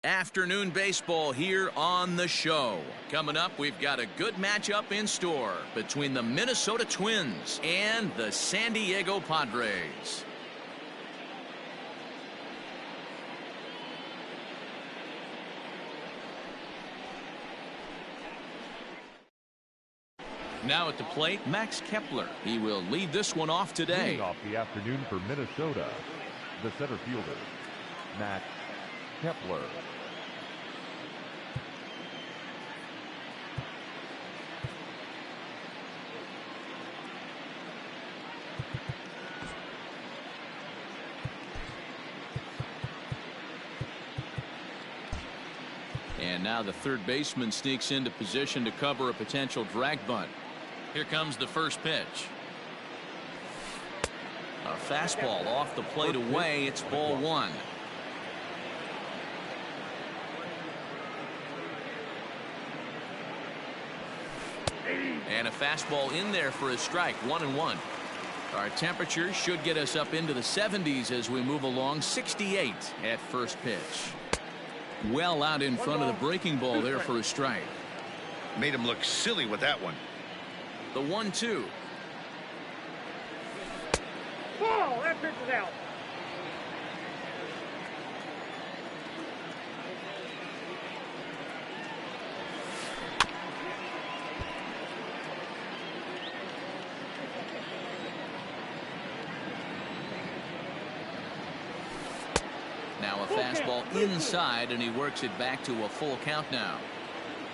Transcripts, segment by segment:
Afternoon baseball here on the show. Coming up, we've got a good matchup in store between the Minnesota Twins and the San Diego Padres. Now at the plate, Max Kepler. He will lead this one off today. Leading off the afternoon for Minnesota, the center fielder, Max Kepler. And now the third baseman sneaks into position to cover a potential drag bunt. Here comes the first pitch. A fastball off the plate away. It's ball one. And a fastball in there for a strike. 1-1. Our temperature should get us up into the 70s as we move along. 68 at first pitch. Well out in front of the breaking ball there for a strike. Made him look silly with that one. The 1-2. Ball, that pitch is out. Now a fastball inside, and he works it back to a full count now.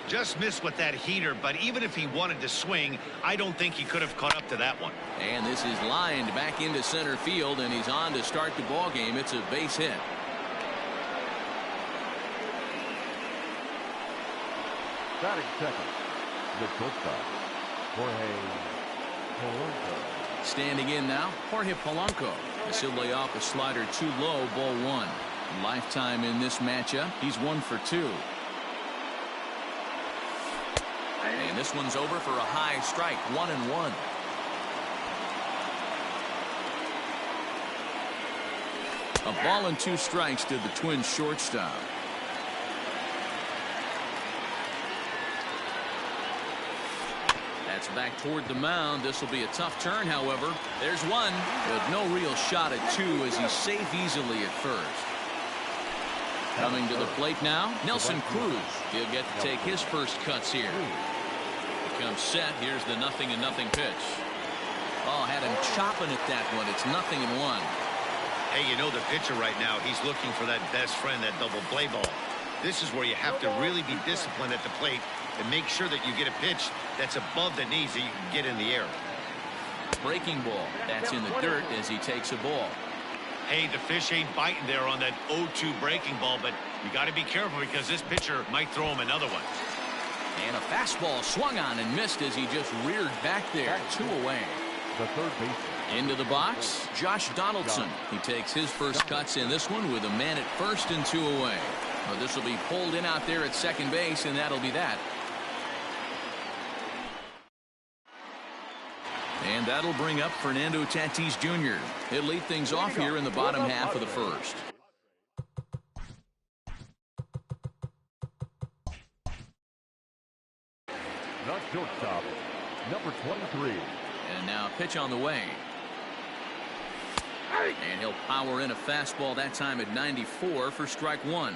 Just missed with that heater, but even if he wanted to swing, I don't think he could have caught up to that one. And this is lined back into center field, and he's on to start the ball game. It's a base hit. Batting second, the shortstop, Jorge Polanco. Standing in now, Jorge Polanco. As he'll lay off a slider too low, ball one. Lifetime in this matchup, he's 1 for 2. And this one's over for a high strike. 1-1. A ball and 2 strikes to the Twins shortstop. That's back toward the mound. This will be a tough turn, however. There's one, but no real shot at 2 as he's safe easily at first. Coming to the plate now, Nelson Cruz. He'll get to take his first cuts here. Comes set. Here's the 0-0 pitch. Oh, had him chopping at that one. It's 0-1. Hey, you know the pitcher right now, he's looking for that best friend, that double play ball. This is where you have to really be disciplined at the plate and make sure that you get a pitch that's above the knees that you can get in the air. Breaking ball. That's in the dirt as he takes a ball. Hey, the fish ain't biting there on that 0-2 breaking ball, but you got to be careful because this pitcher might throw him another one. And a fastball swung on and missed as he just reared back there. 2 away. The third baseman. Into the box, Josh Donaldson. He takes his first cuts in this one with a man at first and 2 away. Well, this will be pulled in out there at second base, and that'll be that. And that'll bring up Fernando Tatis Jr. He'll lead things off here in the bottom half of the first. The shortstop, number 23. And now a pitch on the way. And he'll power in a fastball that time at 94 for strike 1.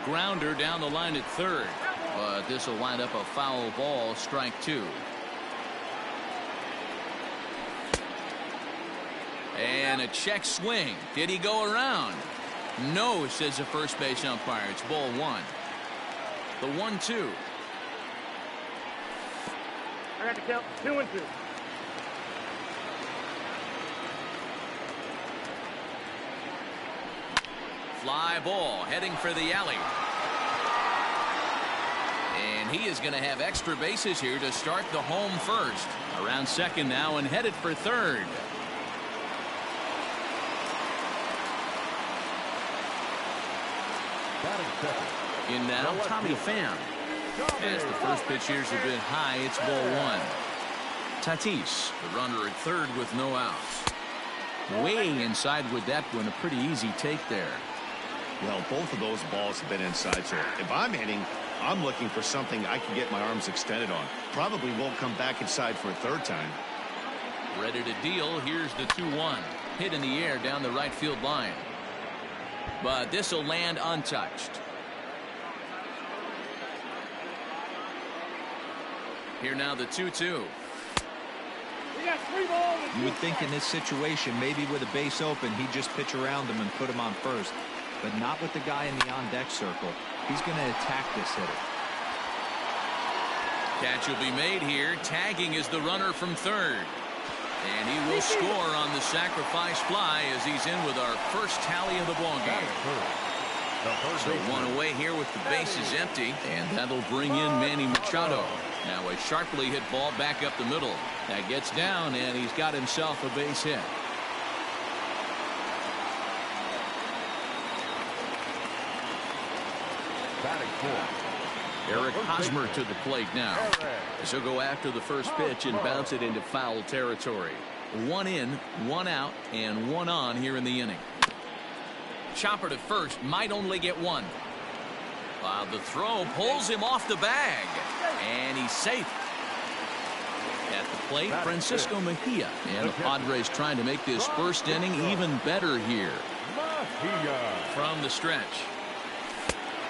Grounder down the line at third. But this will wind up a foul ball, strike 2. And a check swing. Did he go around? No, says the first base umpire. It's ball 1. The 1-2. I got to count 2-2. Fly ball heading for the alley. And he is going to have extra bases here to start the home first. Around second now and headed for third. Batting second. In now, Tommy Pham. As the first pitch here's a bit high, it's ball 1. Tatis, the runner at third with no outs. Way inside with that one. A pretty easy take there. Well, both of those balls have been inside, so if I'm hitting, I'm looking for something I can get my arms extended on. Probably won't come back inside for a third time. Ready to deal. Here's the 2-1. Hit in the air down the right field line. But this will land untouched. Here now the 2-2. We got 3 balls. You would think in this situation, maybe with a base open, he'd just pitch around him and put him on first. But not with the guy in the on-deck circle. He's going to attack this hitter. Catch will be made here. Tagging is the runner from third. And he will score on the sacrifice fly as he's in with our first tally of the ballgame. So one away here with the bases empty. And that'll bring in Manny Machado. Now a sharply hit ball back up the middle. That gets down, and he's got himself a base hit. Eric Hosmer to the plate now. As he'll go after the first pitch and bounce it into foul territory. 1 in, 1 out, and 1 on here in the inning. Chopper to first, might only get 1. The throw pulls him off the bag, and he's safe. At the plate, Francisco Mejia, and the Padres trying to make this first inning even better here. From the stretch.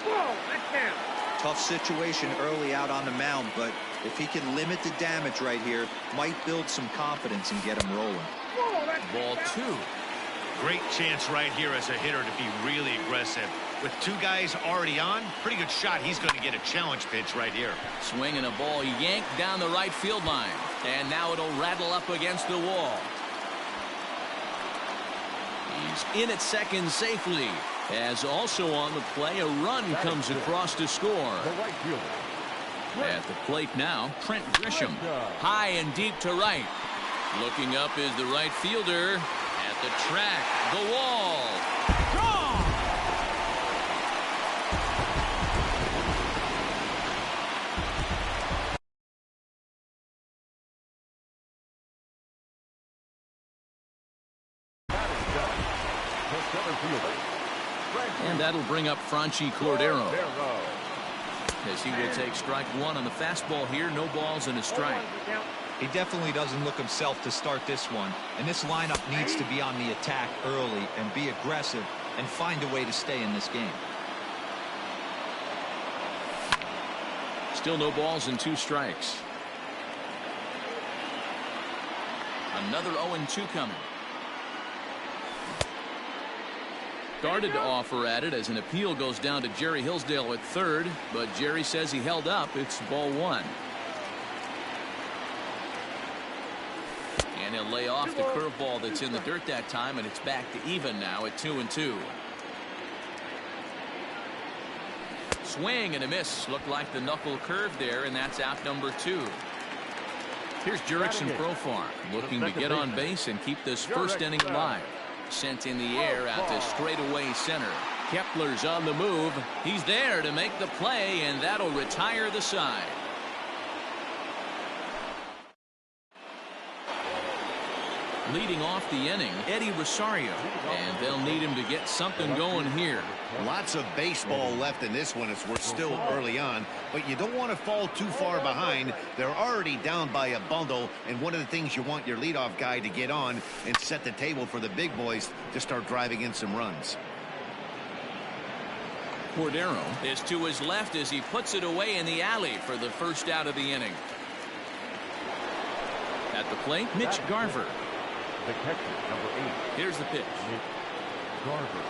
Whoa, that's down. Tough situation early out on the mound, but if he can limit the damage right here, might build some confidence and get him rolling. Whoa, that's Ball 2. Great chance right here as a hitter to be really aggressive. With 2 guys already on, pretty good shot. He's going to get a challenge pitch right here. Swinging a ball yanked down the right field line. And now it'll rattle up against the wall. He's in at second safely. As also on the play, a run comes across to score. At the plate now, Trent Grisham. High and deep to right. Looking up is the right fielder. At the track, the wall. Gone! And that'll bring up Franchi Cordero. As he will take strike 1 on the fastball here. No balls and a strike. He definitely doesn't look himself to start this one. And this lineup needs to be on the attack early and be aggressive and find a way to stay in this game. Still no balls and 2 strikes. Another 0-2 coming. Started to offer at it as an appeal goes down to Jerry Hillsdale at third, but Jerry says he held up. It's ball 1. And he'll lay off the curveball that's in the dirt that time, and it's back to even now at 2-2. Swing and a miss. Looked like the knuckle curve there, and that's out number 2. Here's Jurickson Profar looking to get on base and keep this first inning alive. Sent in the air out to straightaway center. Kepler's on the move. He's there to make the play, and that'll retire the side. Leading off the inning, Eddie Rosario, and they'll need him to get something going here. Lots of baseball left in this one as we're still early on, but you don't want to fall too far behind. They're already down by a bundle, and one of the things you want your leadoff guy to get on and set the table for the big boys to start driving in some runs. Cordero is to his left as he puts it away in the alley for the first out of the inning. At the plate, Mitch Garver. The catcher, number 8. Here's the pitch. Garver.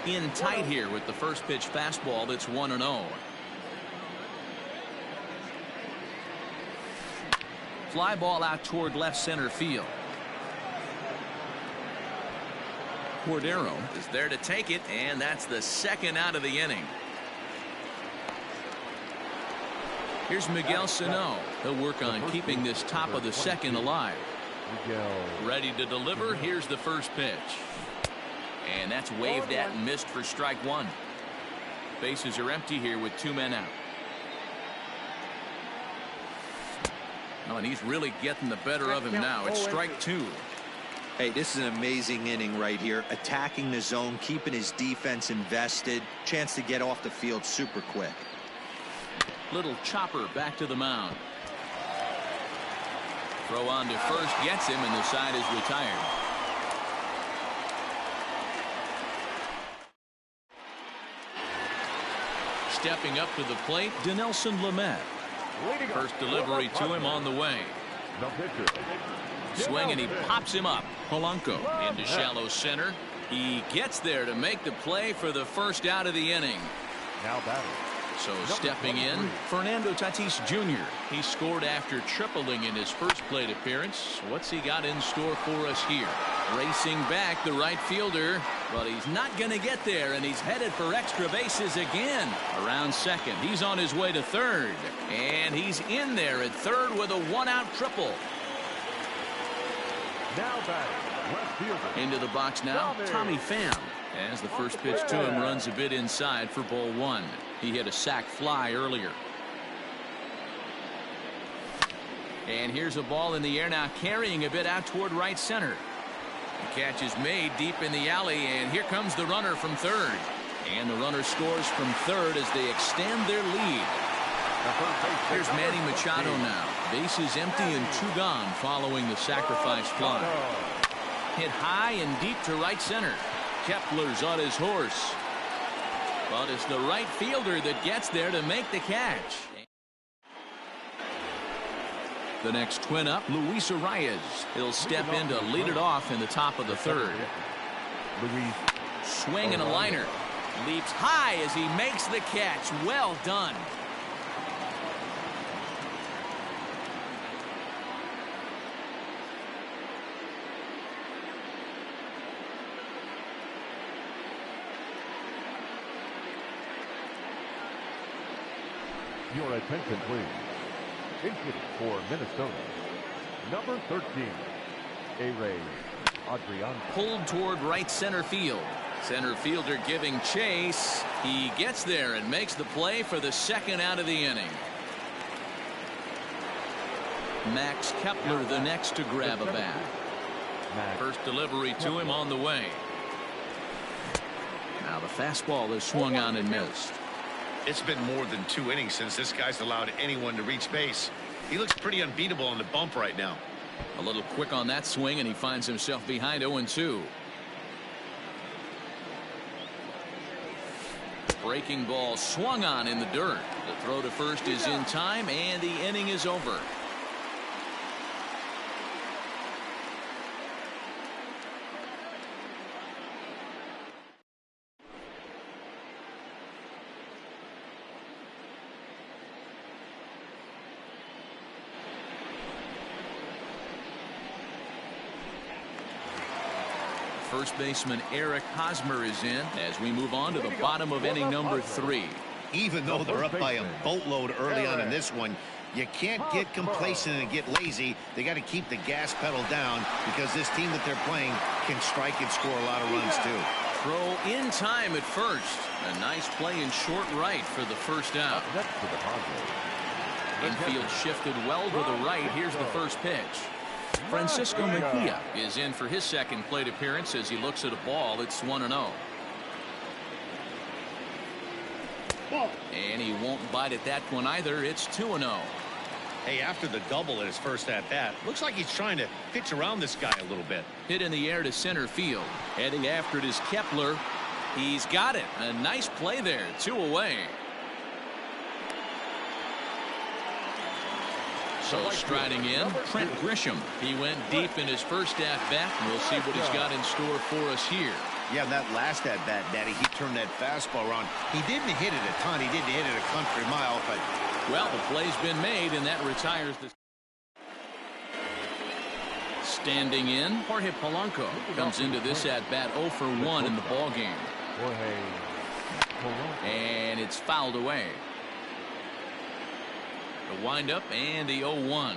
In tight here with the first pitch fastball that's 1-0. Fly ball out toward left center field. Cordero is there to take it, and that's the second out of the inning. Here's Miguel Sano. He'll work on keeping this top of the second alive. Ready to deliver. Here's the first pitch. And that's waved at and missed for strike 1. Bases are empty here with 2 men out. Oh, and he's really getting the better of him now. It's strike 2. Hey, this is an amazing inning right here. Attacking the zone, keeping his defense invested. Chance to get off the field super quick. Little chopper back to the mound. Throw on to first gets him, and the side is retired. Stepping up to the plate, Dinelson Lamet. First delivery to him on the way. The pitcher. Swing, and he pops him up. Polanco into shallow center. He gets there to make the play for the first out of the inning. Now batting. So stepping in, Fernando Tatis Jr. He scored after tripling in his first plate appearance. What's he got in store for us here? Racing back, the right fielder, but he's not going to get there, and he's headed for extra bases again. Around second, he's on his way to third, and he's in there at third with a one-out triple. Now batting. Left fielder. Into the box now, Tommy Pham. As the first pitch to him runs a bit inside for ball one. He hit a sac fly earlier. And here's a ball in the air now, carrying a bit out toward right center. The catch is made deep in the alley, and here comes the runner from third. And the runner scores from third as they extend their lead. Here's Manny Machado now. Bases empty and two gone following the sacrifice fly. Hit high and deep to right center. Kepler's on his horse. But it's the right fielder that gets there to make the catch. The next twin up, Luis Arias. He'll step in to lead it off in the top of the third. Swing and a liner. Leaps high as he makes the catch. Well done. Your attention, please. Input for Minnesota. Number 13, A-Ray Adrian. Pulled toward right center field. Center fielder giving chase. He gets there and makes the play for the second out of the inning. Max Kepler the next to grab a bat. First delivery to him on the way. Now the fastball is swung on and missed. It's been more than 2 innings since this guy's allowed anyone to reach base. He looks pretty unbeatable on the bump right now. A little quick on that swing, and he finds himself behind 0-2. Breaking ball swung on in the dirt. The throw to first is in time, and the inning is over. First baseman Eric Hosmer is in as we move on to the bottom of inning number 3. Even though they're up by a boatload early on in this one, you can't get complacent and get lazy. They got to keep the gas pedal down because this team that they're playing can strike and score a lot of runs too. Throw in time at first. A nice play in short right for the first out. Infield shifted well to the right. Here's the first pitch. Francisco Mejia is in for his second plate appearance as he looks at a ball. It's 1-0. And he won't bite at that one either. It's 2-0. Hey, after the double at his first at-bat, looks like he's trying to pitch around this guy a little bit. Hit in the air to center field. Heading after it is Kepler. He's got it. A nice play there. 2 away. So striding in, Trent Grisham. He went deep in his first at-bat, and we'll see what he's got in store for us here. Yeah, that last at-bat, Daddy, he turned that fastball around. He didn't hit it a ton. He didn't hit it a country mile, but... Well, the play's been made, and that retires the... Standing in, Jorge Polanco comes into this at-bat 0 for 1 in the ballgame. And it's fouled away. The windup and the 0-1.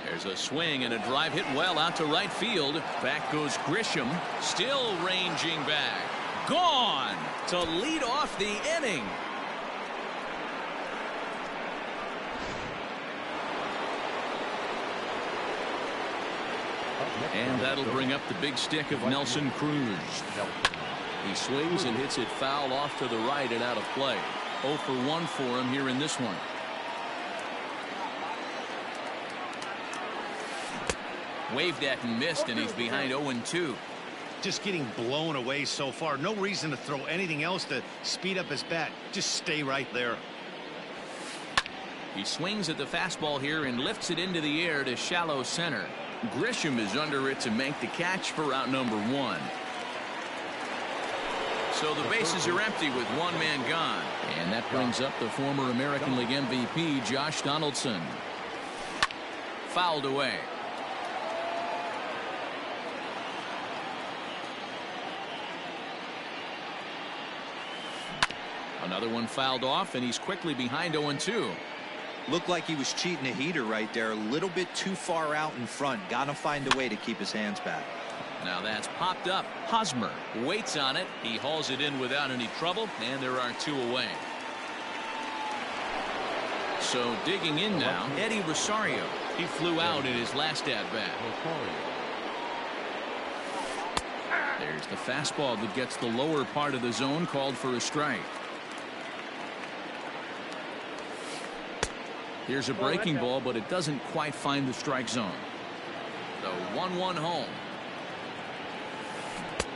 There's a swing and a drive hit well out to right field. Back goes Grisham, still ranging back. Gone to lead off the inning. And that'll bring up the big stick of Nelson Cruz. He swings and hits it foul off to the right and out of play. 0 for 1 for him here in this one. Waved at and missed, and he's behind 0-2. Just getting blown away so far. No reason to throw anything else to speed up his bat. Just stay right there. He swings at the fastball here and lifts it into the air to shallow center. Grisham is under it to make the catch for out number 1. So the bases are empty with one man gone. And that brings up the former American League MVP, Josh Donaldson. Fouled away. Another one fouled off, and he's quickly behind 0-2. Looked like he was cheating a heater right there. A little bit too far out in front. Got to find a way to keep his hands back. Now that's popped up. Hosmer waits on it. He hauls it in without any trouble, and there are 2 away. So digging in now, Eddie Rosario. He flew out in his last at-bat. There's the fastball that gets the lower part of the zone, called for a strike. Here's a breaking ball, but it doesn't quite find the strike zone. The 1-1 home.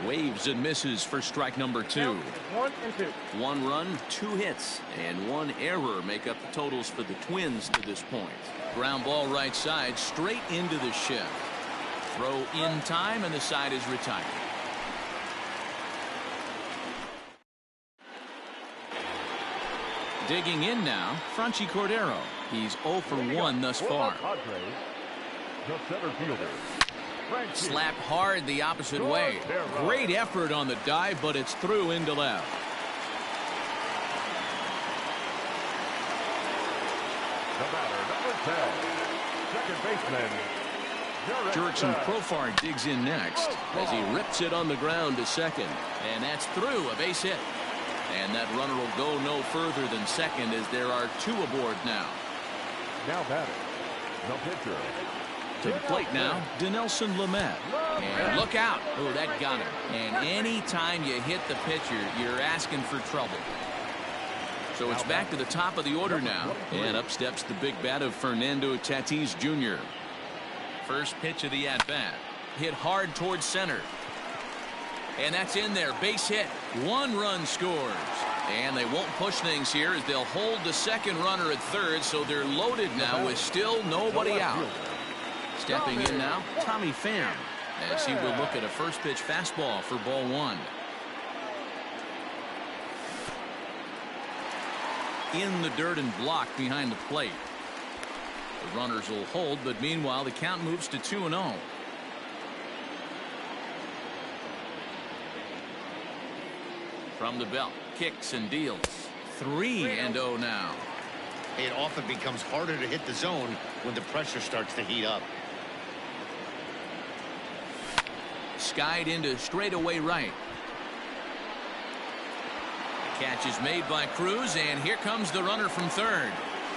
Waves and misses for strike number 2. 1 and 2. 1 run, 2 hits, and 1 error make up the totals for the Twins to this point. Ground ball right side, straight into the shift. Throw in time, and the side is retired. Digging in now, Franchy Cordero. He's 0 for 1 thus far. The center fielder. Slapped hard the opposite way. Great effort on the dive, but it's through into left. The batter, number 10, second baseman, Jurickson Profar digs in next as he rips it on the ground to second. And that's through, a base hit. And that runner will go no further than second as there are 2 aboard now. Now batting, the pitcher. To the plate now, Dinelson Lamet. And look out. Oh, that got him. And any time you hit the pitcher, you're asking for trouble. So it's back to the top of the order now. And up steps the big bat of Fernando Tatis Jr. First pitch of the at-bat. Hit hard towards center. And that's in there. Base hit. 1 run scores. And they won't push things here as they'll hold the second runner at third, so they're loaded now with still nobody out. Stepping in now, Tommy Pham, as he will look at a first pitch fastball for ball 1. In the dirt and blocked behind the plate. The runners will hold, but meanwhile the count moves to 2-0. From the belt, kicks and deals. 3-0 now. It often becomes harder to hit the zone when the pressure starts to heat up. Skied into straightaway right. Catch is made by Cruz, and here comes the runner from third.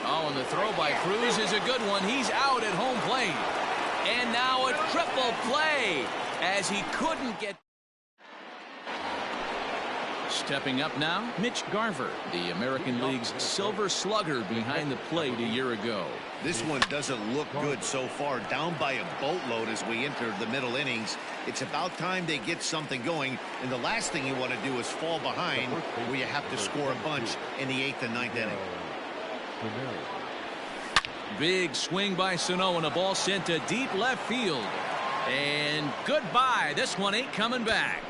Oh, and the throw by Cruz is a good one. He's out at home plate. And now a triple play as he couldn't get. Stepping up now, Mitch Garver, the American League's silver slugger behind the plate a year ago. This one doesn't look good so far. Down by a boatload as we enter the middle innings. It's about time they get something going, and the last thing you want to do is fall behind where you have to score a bunch in the 8th and 9th inning. Big swing by Sano, and a ball sent to deep left field. And goodbye. This one ain't coming back.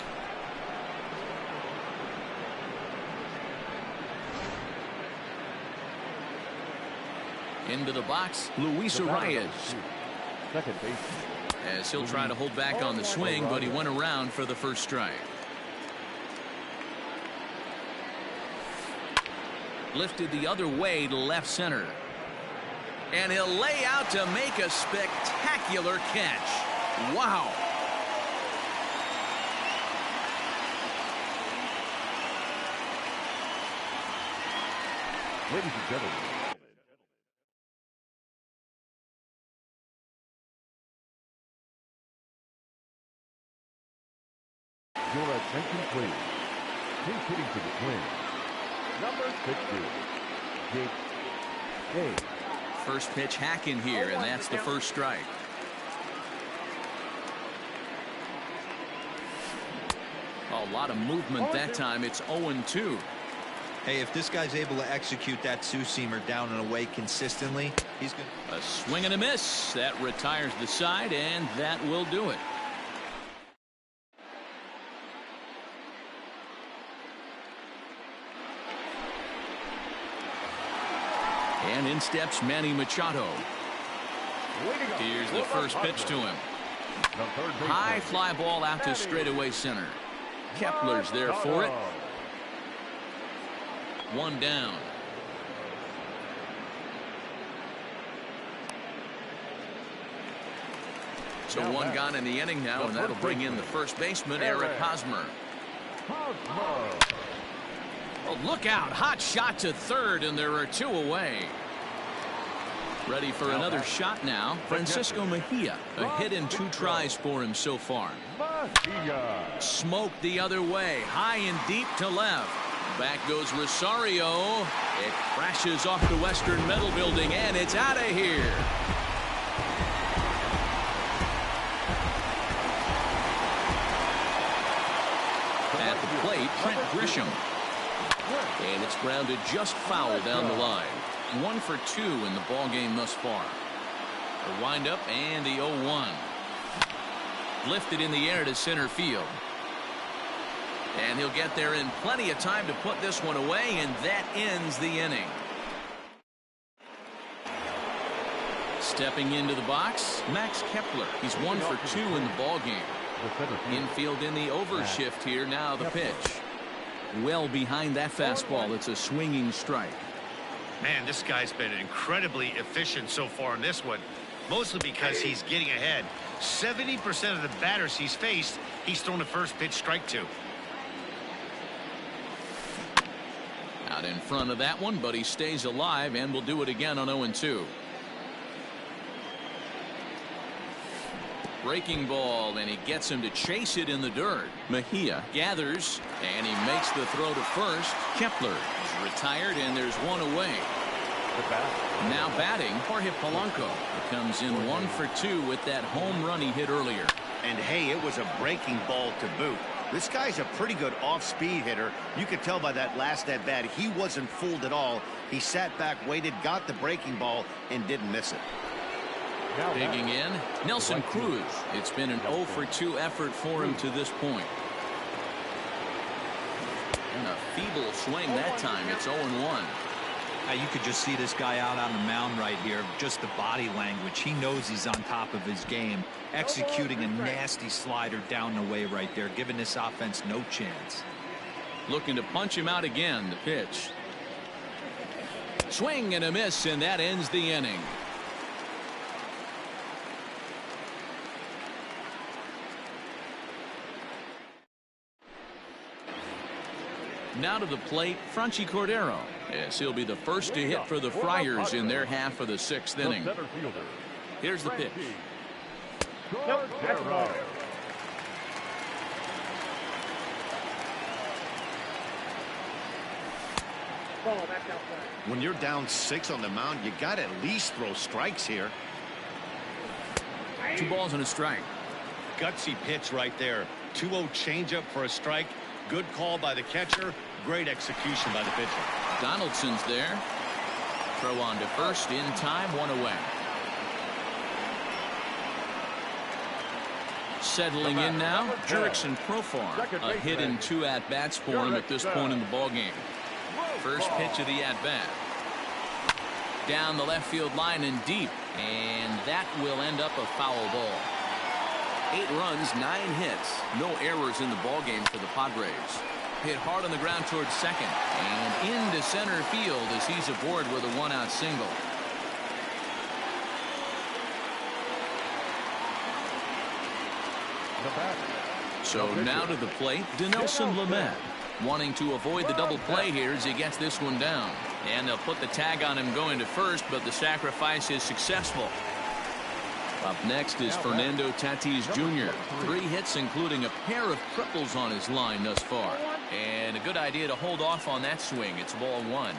Into the box, Luis Arias. Second base. As he'll try to hold back on the swing, but he went around for the first strike. Lifted the other way to left center. And he'll lay out to make a spectacular catch. Wow. Ladies and gentlemen, Your attention, please. He's hitting to the swing. Number 60, Jake Day. First pitch hacking here, and that's the first strike. A lot of movement that time. It's 0-2. Hey, if this guy's able to execute that two-seamer down and away consistently, he's going to... A swing and a miss. That retires the side, and that will do it. And in steps Manny Machado. Here's the first pitch to him. High fly ball out to straightaway center. Kepler's there for it. One down. So one gone in the inning now, and that'll bring in the first baseman, Eric Hosmer. Oh, look out. Hot shot to third, and there are two away. Ready for another shot now. Francisco Mejia. A hit in 2 tries for him so far. Smoked the other way. High and deep to left. Back goes Rosario. It crashes off the Western Metal Building, and it's out of here. At the plate, Trent Grisham. And it's grounded just foul down the line. 1 for 2 in the ball game thus far. A windup and the 0-1. Lifted in the air to center field. And he'll get there in plenty of time to put this one away, and that ends the inning. Stepping into the box, Max Kepler. He's 1 for 2 in the ball game. Infield in the overshift here. Now the pitch. Well behind that fastball. It's a swinging strike. Man, this guy's been incredibly efficient so far in this one, mostly because he's getting ahead. 70% of the batters he's faced, he's thrown a first pitch strike to. Out in front of that one, but he stays alive and will do it again on 0-2. Breaking ball, and he gets him to chase it in the dirt. Mejia gathers, and he makes the throw to first. Kepler is retired, and there's one away. Now batting, Jorge Polanco. He comes in 1 for 2 with that home run he hit earlier. And hey, it was a breaking ball to boot. This guy's a pretty good off-speed hitter. You could tell by that last at-bat he wasn't fooled at all. He sat back, waited, got the breaking ball, and didn't miss it. Digging in, Nelson Cruz. It's been an 0 for 2 effort for him to this point. And a feeble swing that time. It's 0-1. Now you could just see this guy out on the mound right here. Just the body language. He knows he's on top of his game. Executing a nasty slider down the way right there, giving this offense no chance. Looking to punch him out again. The pitch. Swing and a miss, and that ends the inning. Now to the plate, Franchi Cordero. Yes, he'll be the first to hit for the Friars in their half of the 6th inning. Here's the pitch. When you're down 6 on the mound, you got to at least throw strikes here. 2 balls and a strike. Gutsy pitch right there. 2-0 changeup for a strike. Good call by the catcher. Great execution by the pitcher. Donaldson's there. Throw on to first in time. 1 away. Settling in now, Jurickson Profar. A hit in 2 at-bats for him at this point in the ballgame. First pitch of the at-bat. Down the left field line and deep. And that will end up a foul ball. 8 runs, 9 hits. No errors in the ballgame for the Padres. Hit hard on the ground towards second. And into center field as he's aboard with a 1-out single. So now to the plate, Dinelson Lamet. Wanting to avoid the double play here as he gets this one down. And they'll put the tag on him going to first, but the sacrifice is successful. Up next is Fernando Tatis Jr. 3 hits, including a pair of triples on his line thus far. And a good idea to hold off on that swing. It's ball 1.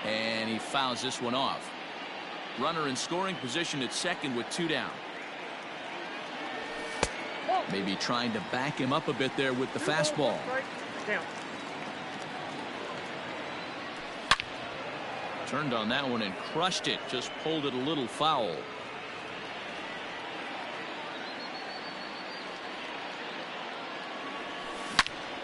And he fouls this one off. Runner in scoring position at second with 2 down. Maybe trying to back him up a bit there with the fastball. Turned on that one and crushed it. Just pulled it a little foul.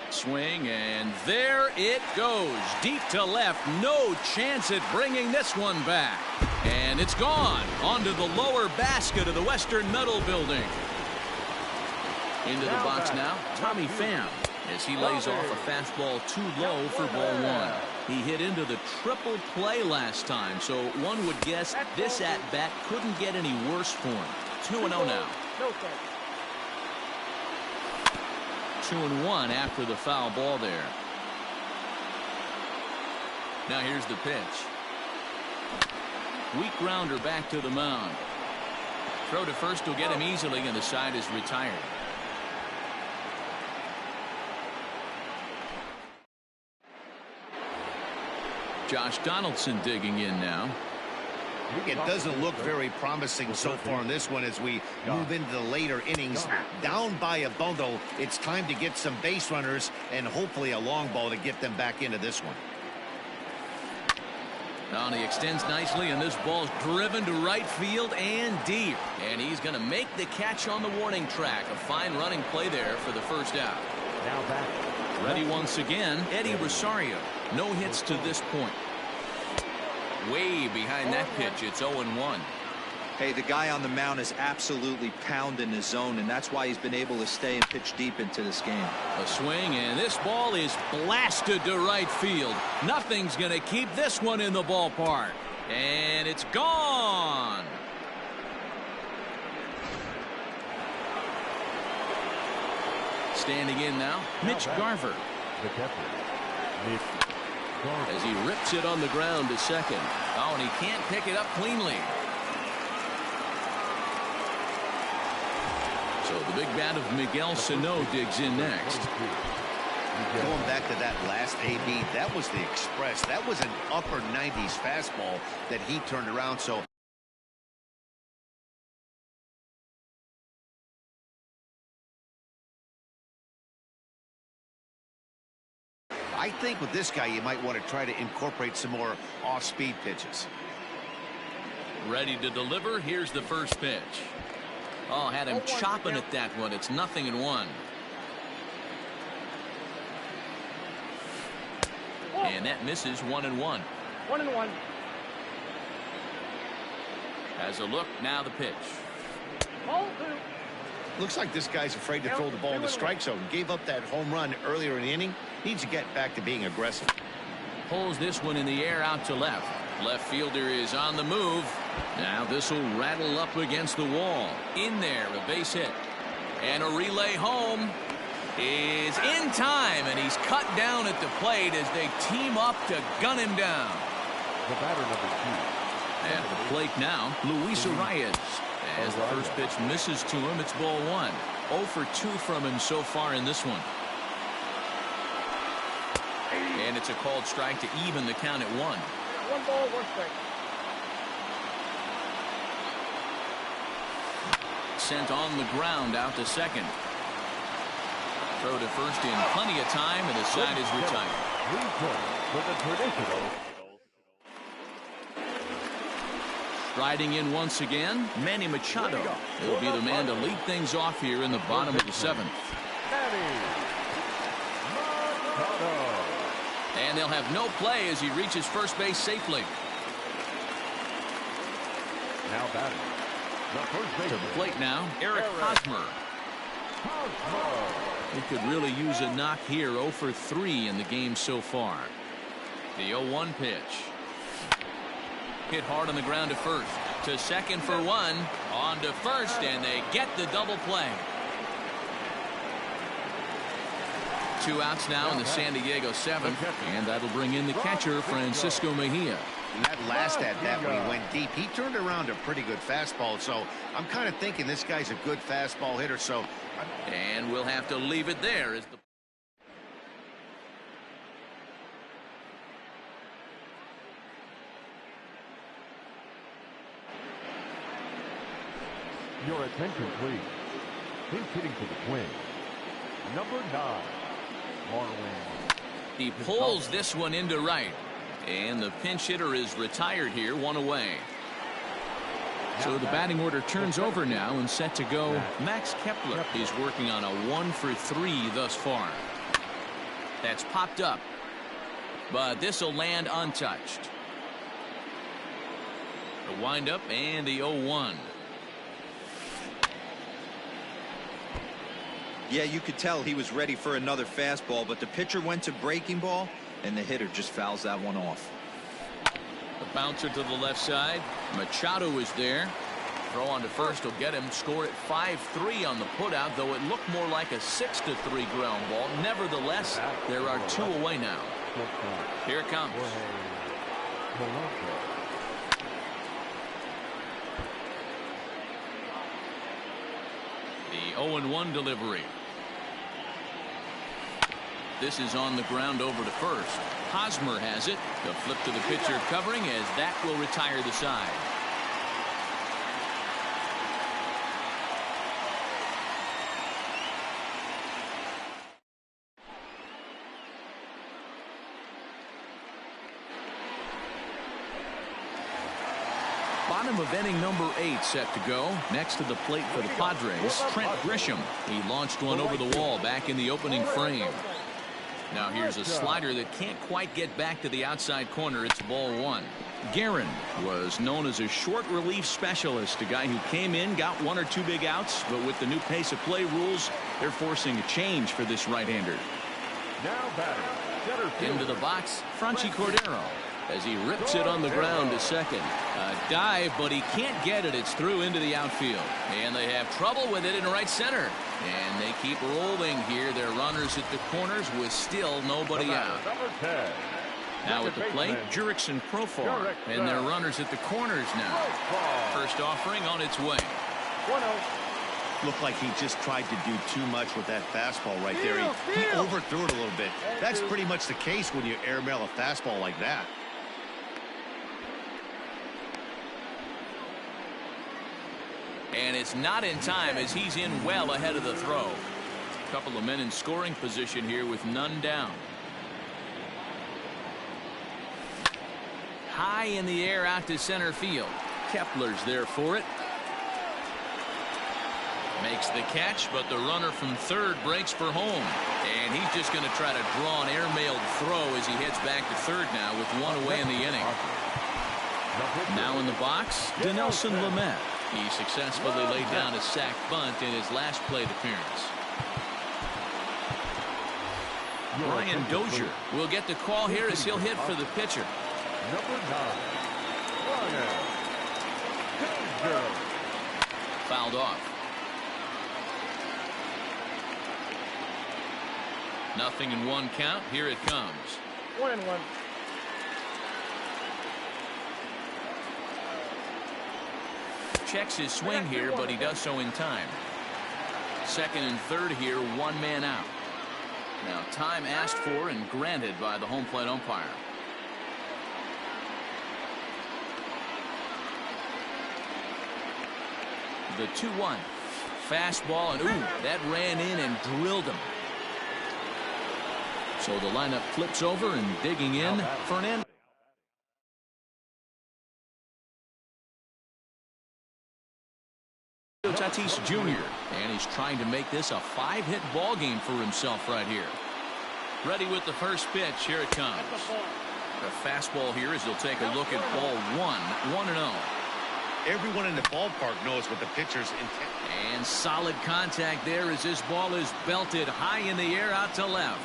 Swing, and there it goes. Deep to left. No chance at bringing this one back. And it's gone onto the lower basket of the Western Metal Building. Into the box now, Tommy Pham, as he lays off a fastball too low for ball 1. He hit into the triple play last time, so one would guess this at-bat couldn't get any worse for him. 2-0 now. 2-1 after the foul ball there. Now here's the pitch. Weak grounder back to the mound. Throw to first will get him easily, and the side is retired. Josh Donaldson digging in now. It doesn't look very promising so far in this one as we move into the later innings. Down by a bundle, it's time to get some base runners and hopefully a long ball to get them back into this one. Now he extends nicely, and this ball's driven to right field and deep. And he's going to make the catch on the warning track. A fine running play there for the first out. Now back. Ready once again, Eddie Rosario. No hits to this point. Way behind that pitch, it's 0-1. Hey, the guy on the mound is absolutely pounding his zone, and that's why he's been able to stay and pitch deep into this game. A swing, and this ball is blasted to right field. Nothing's going to keep this one in the ballpark. And it's gone. Standing in now, Mitch Garver. The catcher, Mitch Garver. As he rips it on the ground to second. Oh, and he can't pick it up cleanly. So the big bat of Miguel Sano digs in next. Going back to that last AB, that was the express. That was an upper 90s fastball that he turned around. So I think with this guy, you might want to try to incorporate some more off-speed pitches. Ready to deliver. Here's the first pitch. Oh, had him chopping at that one. It's 0-1. And that misses 1-1. 1-1. Has a look. Now the pitch. Ball 2. Looks like this guy's afraid to throw the ball in the strike zone. Gave up that home run earlier in the inning. Needs to get back to being aggressive. Pulls this one in the air out to left. Left fielder is on the move. Now this will rattle up against the wall. In there, a base hit. And a relay home is in time, and he's cut down at the plate as they team up to gun him down. The batter, number 2. At the plate now, Luis Arias. As the first pitch misses to him, it's ball 1. 0 for 2 from him so far in this one. And it's a called strike to even the count at 1. 1 ball, 1 strike. Sent on the ground out to second. Throw to first in plenty of time, and the side is retired. Return for the traditional. Striding in once again, Manny Machado. He'll be the man to lead things off here in the bottom of the 7th. And they'll have no play as he reaches first base safely. Now batting. The first To baseman. the plate now, Eric Hosmer. He could really use a knock here. 0 for 3 in the game so far. The 0-1 pitch. Hit hard on the ground to first. To second for 1. On to first, and they get the double play. 2 outs now in the San Diego 7th, and that'll bring in the catcher, Francisco Mejia. And that last at bat when he went deep, he turned around a pretty good fastball. So I'm kind of thinking this guy's a good fastball hitter. So, and we'll have to leave it there as the Your attention, please. Pinch hitting for the Twins. Number 9, Marlin. he pulls this one into right, and the pinch hitter is retired here, one away. So the batting order turns over now and set to go. Max Kepler is working on a 1 for 3 thus far. That's popped up, but this will land untouched. The windup and the 0-1. Yeah, you could tell he was ready for another fastball, but the pitcher went to breaking ball, and the hitter just fouls that one off. The bouncer to the left side. Machado is there. Throw on to first will get him. Score at 5-3 on the putout, though it looked more like a 6-3 ground ball. Nevertheless, there are 2 away now. Here it comes. The 0-1 delivery. This is on the ground over to first. Hosmer has it. The flip to the pitcher covering as that will retire the side. Bottom of inning number 8 set to go. Next to the plate for the Padres, Trent Grisham. He launched one over the wall back in the opening frame. Now here's a slider that can't quite get back to the outside corner. It's ball 1. GriNd was known as a short relief specialist, a guy who came in, got 1 or 2 big outs, but with the new pace of play rules, they're forcing a change for this right-hander. Now batting, Into the box, Franchi Cordero, as he rips it on the ground to second. A dive, but he can't get it. It's through into the outfield. And they have trouble with it in right center. And they keep rolling here. Their runners at the corners with still nobody out. Number 10. Now at the plate, Jurickson Profar. And their runners at the corners now. First offering on its way. 1-0. looked like he just tried to do too much with that fastball right there. He overthrew it a little bit. That's pretty much the case when you airmail a fastball like that. And it's not in time as he's in well ahead of the throw. A couple of men in scoring position here with none down. High in the air out to center field. Kepler's there for it. Makes the catch, but the runner from third breaks for home. And he's just going to try to draw an airmailed throw as he heads back to third now with one away in the inning. Now in the box, Dinelson Lamet. He successfully laid down a sac bunt in his last plate appearance. Brian Dozier will get the call here as he'll hit for the pitcher. Number 9, Brian Dozier. Fouled off. Nothing in one count. Here it comes. 1-1. Checks his swing here, but he does so in time. Second and third here, one man out. Now time asked for and granted by the home plate umpire. The 2-1 fastball, and ooh, that ran in and drilled him. So the lineup flips over and digging in, Fernando Tatis Jr. And he's trying to make this a 5-hit ball game for himself right here. Ready with the first pitch. Here it comes. The fastball here as he'll take a look at ball 1-0. Everyone in the ballpark knows what the pitcher's intent. And solid contact there as this ball is belted high in the air out to left.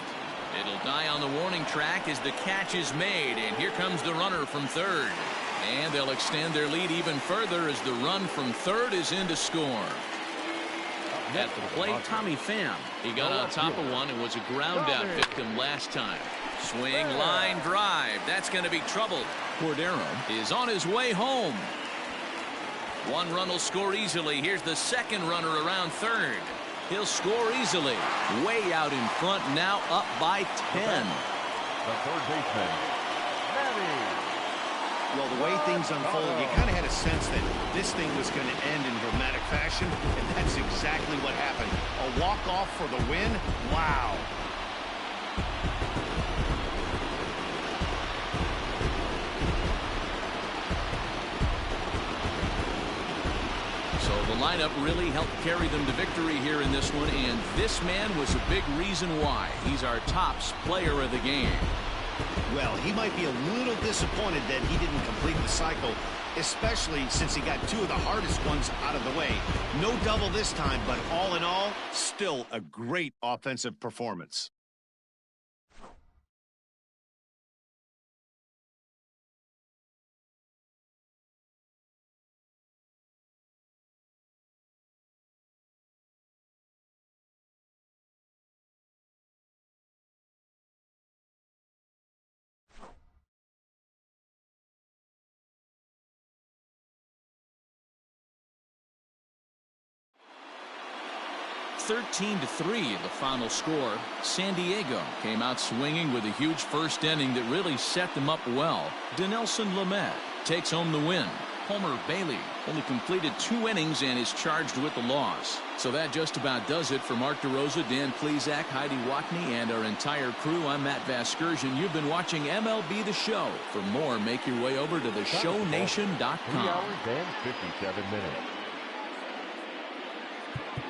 It'll die on the warning track as the catch is made, and here comes the runner from third. And they'll extend their lead even further as the run from third is in to score. At the plate, Tommy Pham. He got on top of one and was a ground out victim last time. Swing, line, drive. That's going to be trouble. Cordero is on his way home. One run will score easily. Here's the second runner around third. He'll score easily. Way out in front now, up by 10. The third baseman, Manny. Well, the way things unfolded, you kind of had a sense that this thing was going to end in dramatic fashion, and that's exactly what happened. A walk-off for the win? Wow. So the lineup really helped carry them to victory here in this one, and this man was a big reason why. He's our top player of the game. Well, he might be a little disappointed that he didn't complete the cycle, especially since he got two of the hardest ones out of the way. No double this time, but all in all, still a great offensive performance. (13-3) the final score. San Diego came out swinging with a huge first inning that really set them up well. Dinelson Lamet takes home the win. Homer Bailey only completed 2 innings and is charged with the loss. So that just about does it for Mark DeRosa, Dan Plesac, Heidi Watney, and our entire crew. I'm Matt Vasgersian. You've been watching MLB The Show. For more, make your way over to theshownation.com. 3 hours and 57 minutes.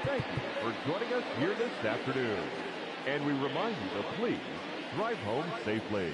Thank you for joining us here this afternoon. And we remind you to please drive home safely.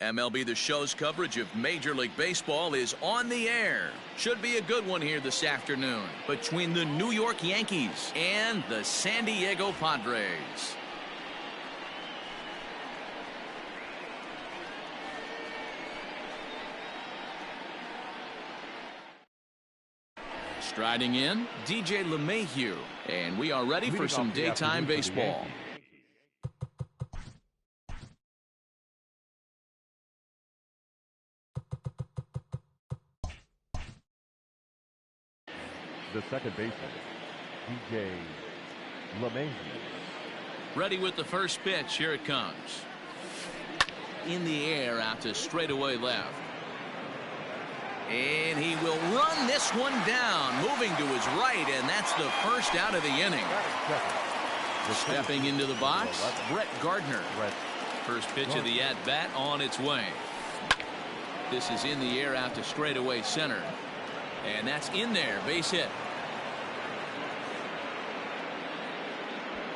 MLB The Show's coverage of Major League Baseball is on the air. Should be a good one here this afternoon between the New York Yankees and the San Diego Padres. Striding in, DJ LeMahieu, and we are ready for some daytime baseball. The second baseman, DJ LeMahieu. Ready with the first pitch. Here it comes. In the air out to straightaway left. And he will run this one down, moving to his right, and that's the first out of the inning. Stepping into the box, Brett Gardner. First pitch of the at-bat on its way. This is in the air out to straightaway center. And that's in there, base hit.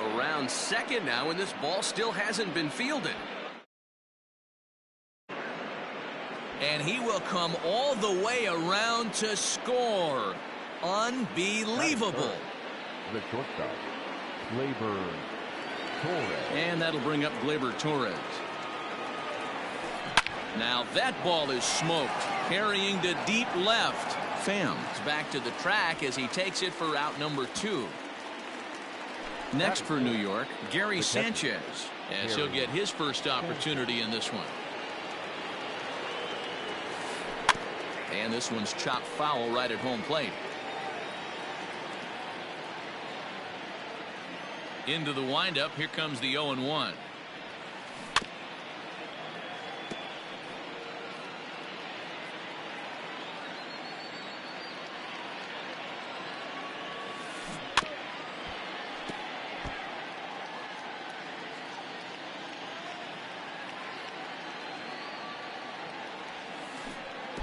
Around second now, and this ball still hasn't been fielded. And he will come all the way around to score. Unbelievable. The shortstop, Gleyber Torres. And that'll bring up Gleyber Torres. Now that ball is smoked, carrying to deep left. Pham is back to the track as he takes it for out number 2. Next for New York, Gary Sanchez, as he'll get his first opportunity in this one. And this one's chopped foul right at home plate. Into the windup, here comes the 0-1.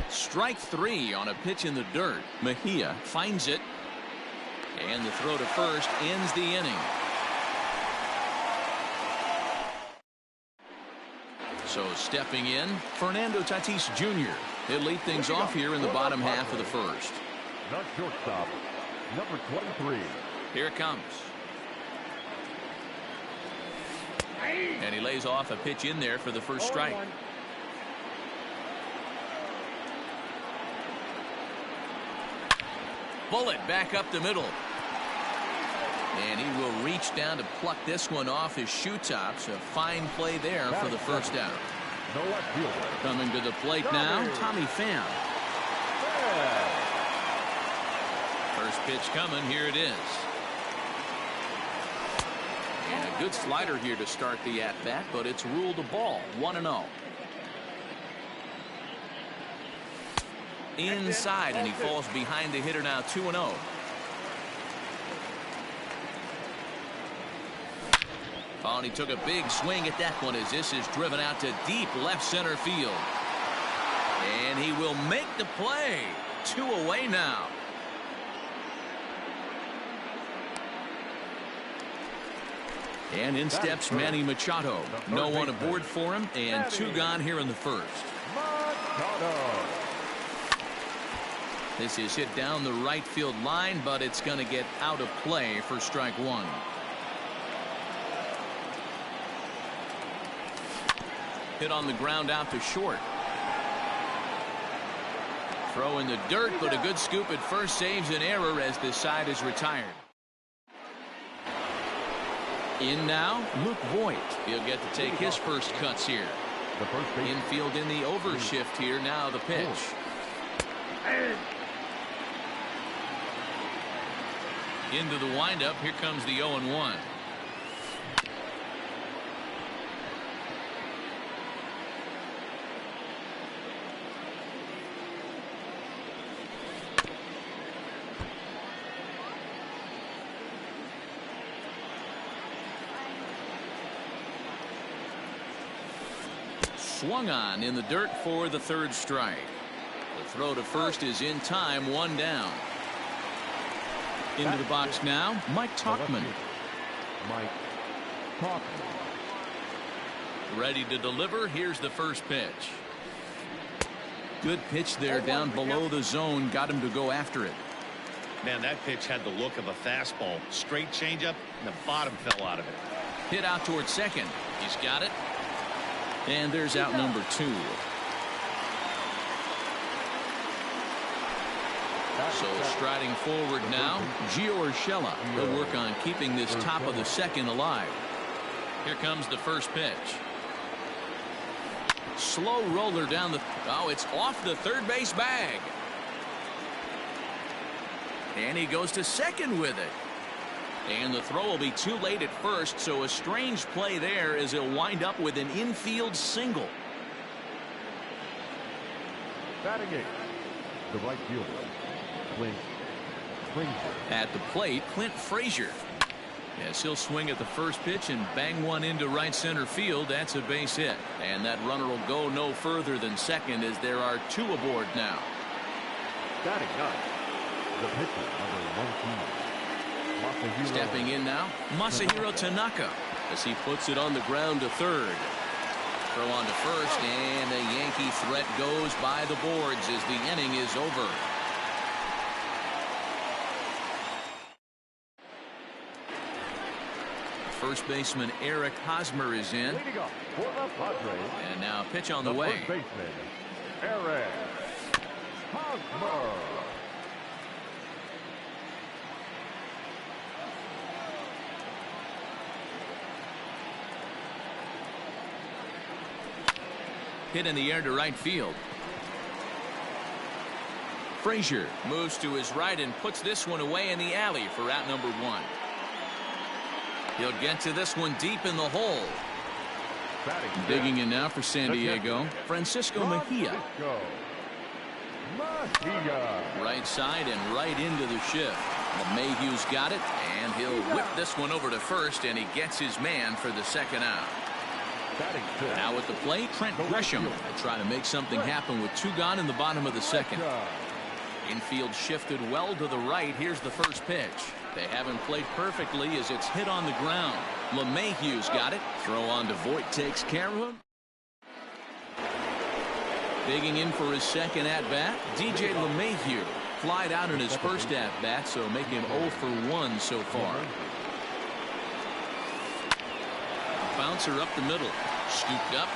Strike 3 on a pitch in the dirt. Mejia finds it. And the throw to first ends the inning. So stepping in, Fernando Tatis Jr. He'll lead things off here in the bottom half of the first. The shortstop, number 23. Here it comes. And he lays off a pitch in there for the first strike. Bullet back up the middle. And he will reach down to pluck this one off his shoe tops. A fine play there for the first out. Coming to the plate now, Tommy Pham. First pitch coming. Here it is. And a good slider here to start the at-bat, but it's ruled a ball. 1-0. Inside, and he falls behind the hitter now. 2-0. Oh, and he took a big swing at that one as this is driven out to deep left center field. And he will make the play. 2 away now. And in steps Manny Machado. No one aboard for him, and 2 gone here in the first. This is hit down the right field line, but it's going to get out of play for strike 1. Hit on the ground out to short. Throw in the dirt, but a good scoop at first saves an error as this side is retired. In now, Luke Voigt. He'll get to take his first cuts here. Infield in the overshift here. Now the pitch. Into the windup. Here comes the 0-1. Swung on in the dirt for the third strike. The throw to first is in time. 1 down. Into the box now, Mike Tauchman. Ready to deliver. Here's the first pitch. Good pitch there down below the zone. Got him to go after it. Man, that pitch had the look of a fastball. Straight changeup, and the bottom fell out of it. Hit out towards second. He's got it. And there's out number 2. So striding forward now, Gio Urshela will work on keeping this top of the second alive. Here comes the first pitch. Slow roller down the... Oh, it's off the third base bag. And he goes to second with it. And the throw will be too late at first, so a strange play there as he'll wind up with an infield single. Batting 8, the right fielder, Clint Frazier. At the plate, Clint Frazier. Yes, he'll swing at the first pitch and bang one into right center field. That's a base hit. And that runner will go no further than second as there are 2 aboard now. Batting 9, the pitcher, number 19. Stepping in now, Masahiro Tanaka as he puts it on the ground to third. Throw on to first, and the Yankee threat goes by the boards as the inning is over. First baseman Eric Hosmer is in. And now pitch on the way. First baseman, Eric Hosmer. Hit in the air to right field. Frazier moves to his right and puts this one away in the alley for out number 1. He'll get to this one deep in the hole. Digging in now for San Diego, Francisco Mejia. Right side and right into the shift. LeMahieu's got it, and he'll whip this one over to first, and he gets his man for the second out. Now at the plate, Trent Gresham will try to make something happen with 2 gone in the bottom of the second. Infield shifted well to the right. Here's the first pitch. They haven't played perfectly as it's hit on the ground. LeMahieu's got it. Throw on to Voit takes care of him. Digging in for his second at-bat, DJ LeMahieu. Flied out in his first at-bat, so making him 0 for 1 so far. Bouncer up the middle. Scooped up.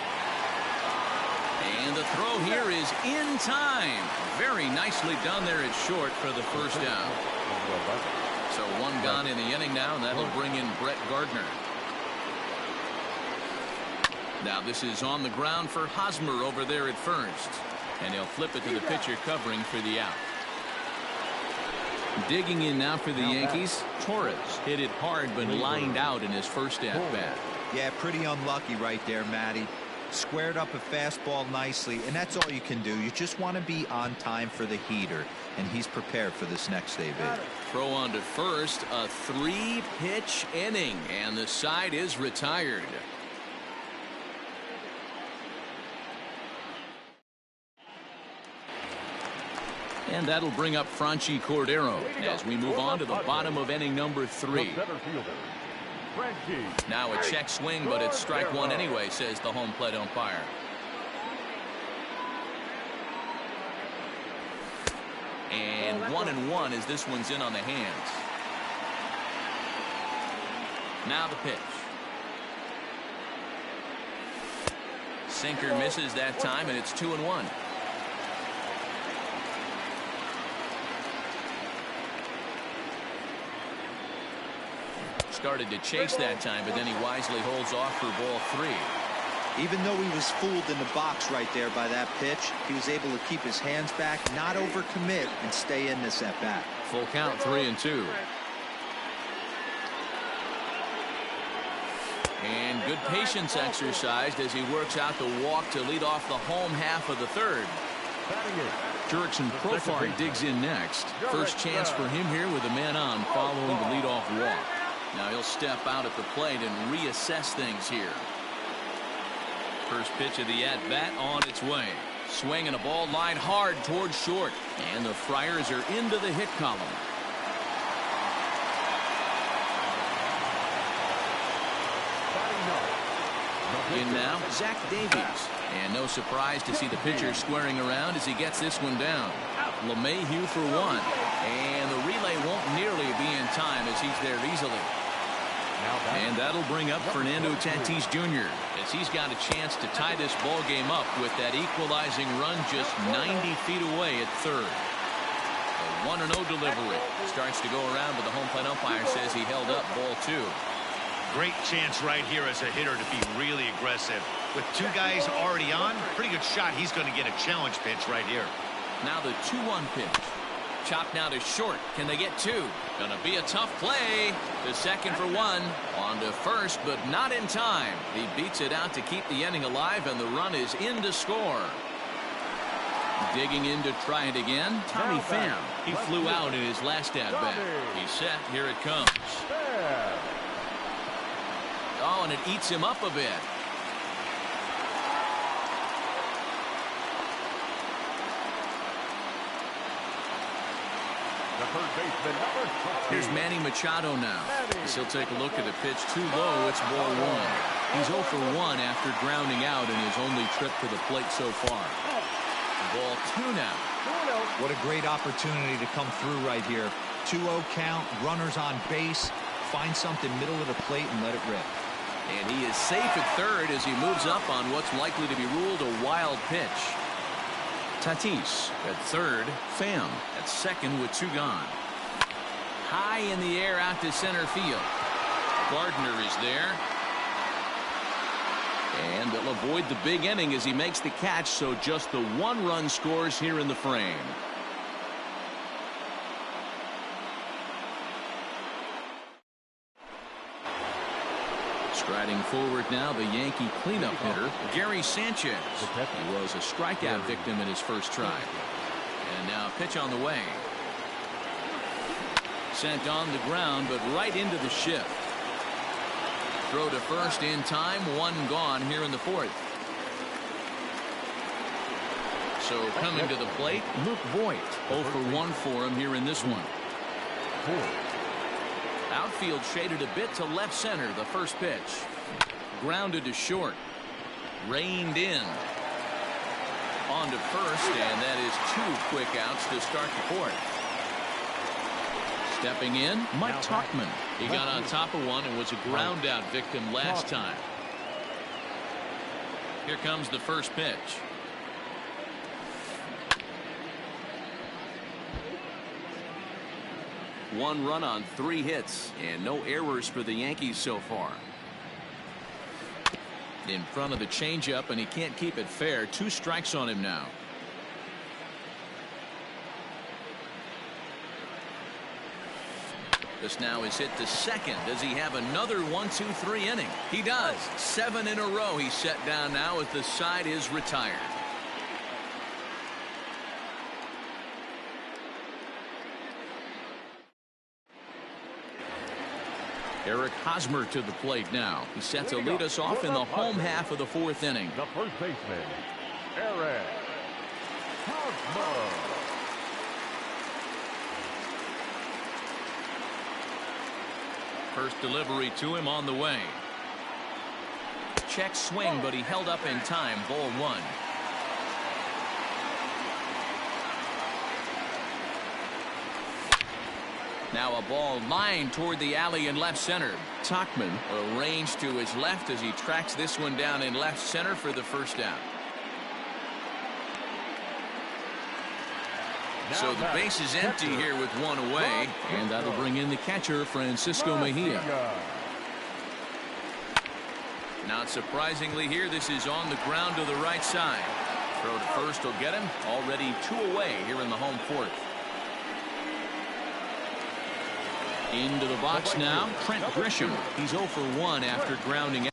And the throw here is in time. Very nicely done there at short for the first out. So 1 gone in the inning now, and that'll bring in Brett Gardner. Now this is on the ground for Hosmer over there at first. And he'll flip it to the pitcher covering for the out. Digging in now for the Yankees, Torres hit it hard but lined out in his first at-bat. Yeah, pretty unlucky right there, Matty. Squared up a fastball nicely, and that's all you can do. You just want to be on time for the heater, and he's prepared for this next day bid. Throw on to first, a 3-pitch inning, and the side is retired. And that'll bring up Franchi Cordero as we move on to the bottom of inning number 3. Now a check swing, but it's strike 1 anyway, says the home plate umpire. And 1-1 as this one's in on the hands. Now the pitch. Sinker misses that time, and it's 2-1. Started to chase that time, but then he wisely holds off for ball 3. Even though he was fooled in the box right there by that pitch, he was able to keep his hands back, not overcommit, and stay in this at bat. Full count, 3-2. And good patience exercised as he works out the walk to lead off the home half of the third. Jurickson Profar digs in next. First chance for him here with a man on following the leadoff walk. Now he'll step out at the plate and reassess things here. First pitch of the at-bat on its way. Swing and a ball lined hard towards short. And the Friars are into the hit column. In now, Zach Davies. And no surprise to see the pitcher squaring around as he gets this one down. LeMahieu for one. And the relay won't nearly be in time as he's there easily. And that'll bring up Fernando Tatis Jr. as he's got a chance to tie this ball game up with that equalizing run just 90 feet away at third. A 1-0 delivery. Starts to go around, but the home plate umpire says he held up ball 2. Great chance right here as a hitter to be really aggressive. With two guys already on, pretty good shot. He's going to get a challenge pitch right here. Now the 2-1 pitch. Chopped now to short. Can they get 2? Gonna be a tough play. The second for 1. On to first, but not in time. He beats it out to keep the inning alive, and the run is in to score. Digging in to try it again, Tommy Pham. He flew out in his last at-bat. He's set. Here it comes. Oh, and it eats him up a bit. Here's Manny Machado now. As he'll take a look at a pitch too low. It's ball 1. He's 0 for 1 after grounding out in his only trip to the plate so far. Ball 2 now. What a great opportunity to come through right here. 2-0 count, runners on base. Find something middle of the plate and let it rip. And he is safe at third as he moves up on what's likely to be ruled a wild pitch. Tatis at third. Pham at second with 2 gone. High in the air out to center field. Gardner is there. And they'll avoid the big inning as he makes the catch, so just the 1 run scores here in the frame. Striding forward now, the Yankee cleanup hitter, Gary Sanchez. He was a strikeout victim in his first try. And now pitch on the way. Sent on the ground, but right into the shift. Throw to first in time, 1 gone here in the 4th. So coming to the plate, Luke Voit. 0 for 1 for him here in this one. Outfield shaded a bit to left center. The first pitch. Grounded to short. Reined in. On to first, and that is 2 quick outs to start the 4th. Stepping in, Mike Tauchman. He got on top of one and was a ground out victim last time. Here comes the first pitch. One run on 3 hits and no errors for the Yankees so far. In front of the changeup, and he can't keep it fair. 2 strikes on him now. This now is hit to second. Does he have another 1-2-3 inning? He does. 7 in a row he's set down now as the side is retired. Eric Hosmer to the plate now. He's set to lead us off in the home half of the 4th inning. The first baseman, Eric Hosmer. First delivery to him on the way. Check swing, but he held up in time. Ball 1. Now a ball lined toward the alley in left center. Tauchman arranged to his left as he tracks this one down in left center for the first out. So the base is empty here with 1 away, and that'll bring in the catcher, Francisco Mejia. Not surprisingly here, this is on the ground to the right side. Throw to first will get him. Already 2 away here in the home 4th. Into the box now, Trent Grisham. He's 0 for 1 after grounding out.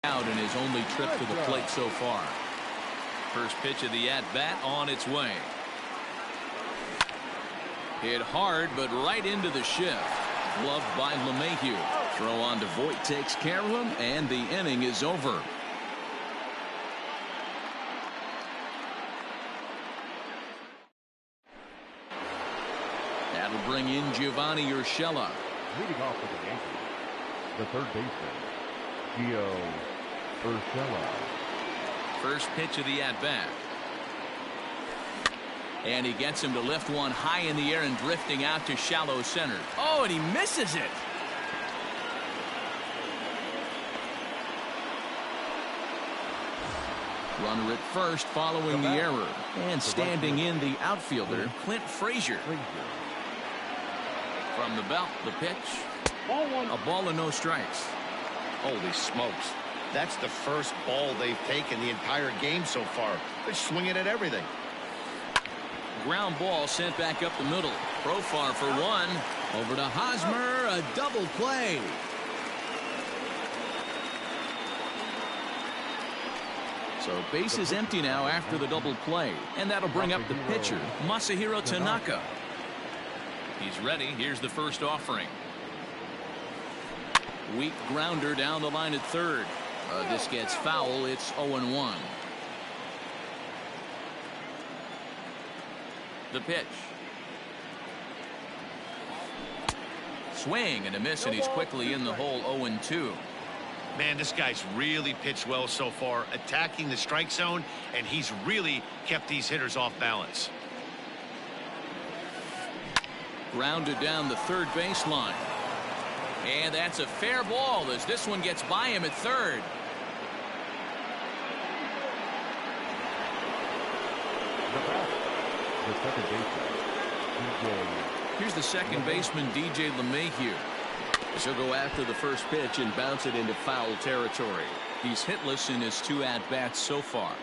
out in his only trip to the plate so far. First pitch of the at-bat on its way. Hit hard, but right into the shift. Gloved by LeMahieu. Throw on to Voit takes care of him, and the inning is over. That'll bring in Giovanni Urshela. Leading off for the Yankees, the third baseman, Gio Urshela. First pitch of the at-bat. And he gets him to lift one high in the air and drifting out to shallow center. Oh, and he misses it. Runner at first following the error. And standing in the outfielder, Clint Frazier. From the belt, the pitch. A ball and no strikes. Holy smokes. That's the first ball they've taken the entire game so far. They're swinging at everything. Ground ball sent back up the middle. Profar for one. Over to Hosmer. A double play. So base is empty now after the double play. And that'll bring up the pitcher, Masahiro Tanaka. He's ready. Here's the first offering. Weak grounder down the line at third. This gets foul. It's 0-1. The pitch. Swing and a miss, and he's quickly in the hole. 0-2. Man, this guy's really pitched well so far, attacking the strike zone, and he's really kept these hitters off balance. Grounded down the third baseline. And that's a fair ball as this one gets by him at third. The second baseman, DJ. Here's the second baseman, DJ LeMahieu. He'll go after the first pitch and bounce it into foul territory. He's hitless in his 2 at-bats so far.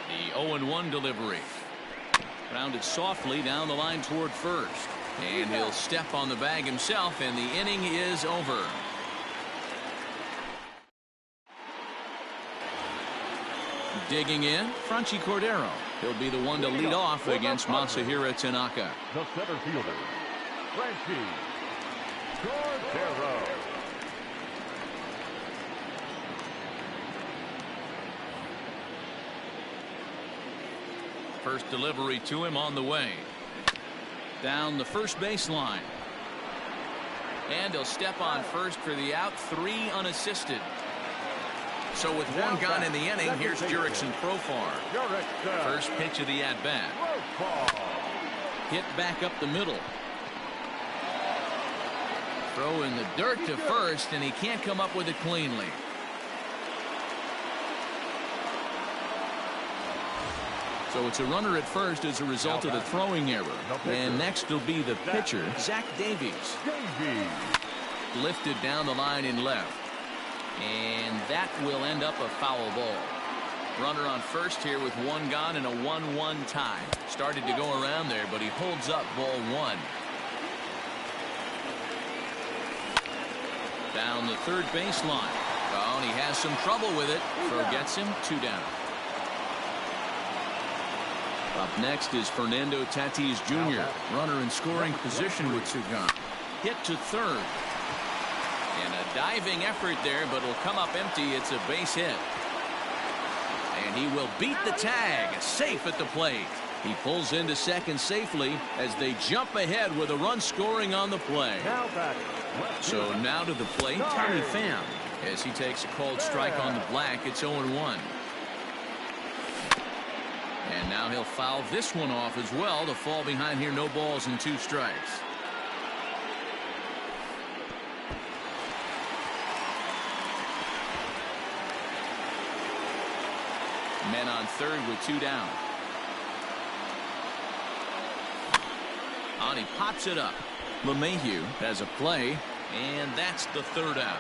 The 0-1 delivery. Grounded softly down the line toward first. And he'll step on the bag himself, and the inning is over. Digging in, Franchy Cordero. He'll be the one to lead off against Masahiro Tanaka. The center fielder, Franchy Cordero. First delivery to him on the way. Down the first baseline. And he'll step on first for the out. 3 unassisted. So with one gone in the inning, here's Jurickson Profar. First pitch of the at-bat. Hit back up the middle. Throw in the dirt to first, and he can't come up with it cleanly. So it's a runner at first as a result of the throwing error. And next will be the pitcher, Zach Davies. Lifted down the line in left. And that will end up a foul ball. Runner on first here with one gone and a 1-1 tie. Started to go around there, but he holds up ball 1. Down the third baseline. Oh, and he has some trouble with it. Throw gets him 2 down. Up next is Fernando Tatis Jr. Runner in scoring position with 2 gone. Hit to third. And a diving effort there, but it'll come up empty. It's a base hit. And he will beat the tag. Safe at the plate. He pulls into second safely as they jump ahead with a run scoring on the play. So now to the plate, Tommy Pham. As he takes a called strike on the black, it's 0-1. And now he'll foul this one off as well to fall behind here. No balls and 2 strikes. Men on third with 2 down. On he pops it up. LeMahieu has a play, and that's the 3rd out.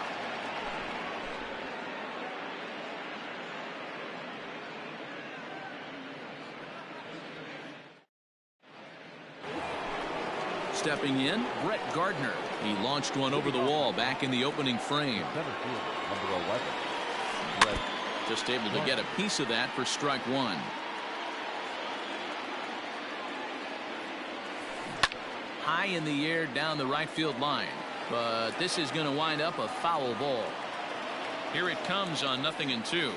stepping in, Brett Gardner. He launched one over the wall back in the opening frame. Center field, number 11. Brett. Just able to get a piece of that for strike one. High in the air down the right field line. But this is going to wind up a foul ball. Here it comes on 0-2.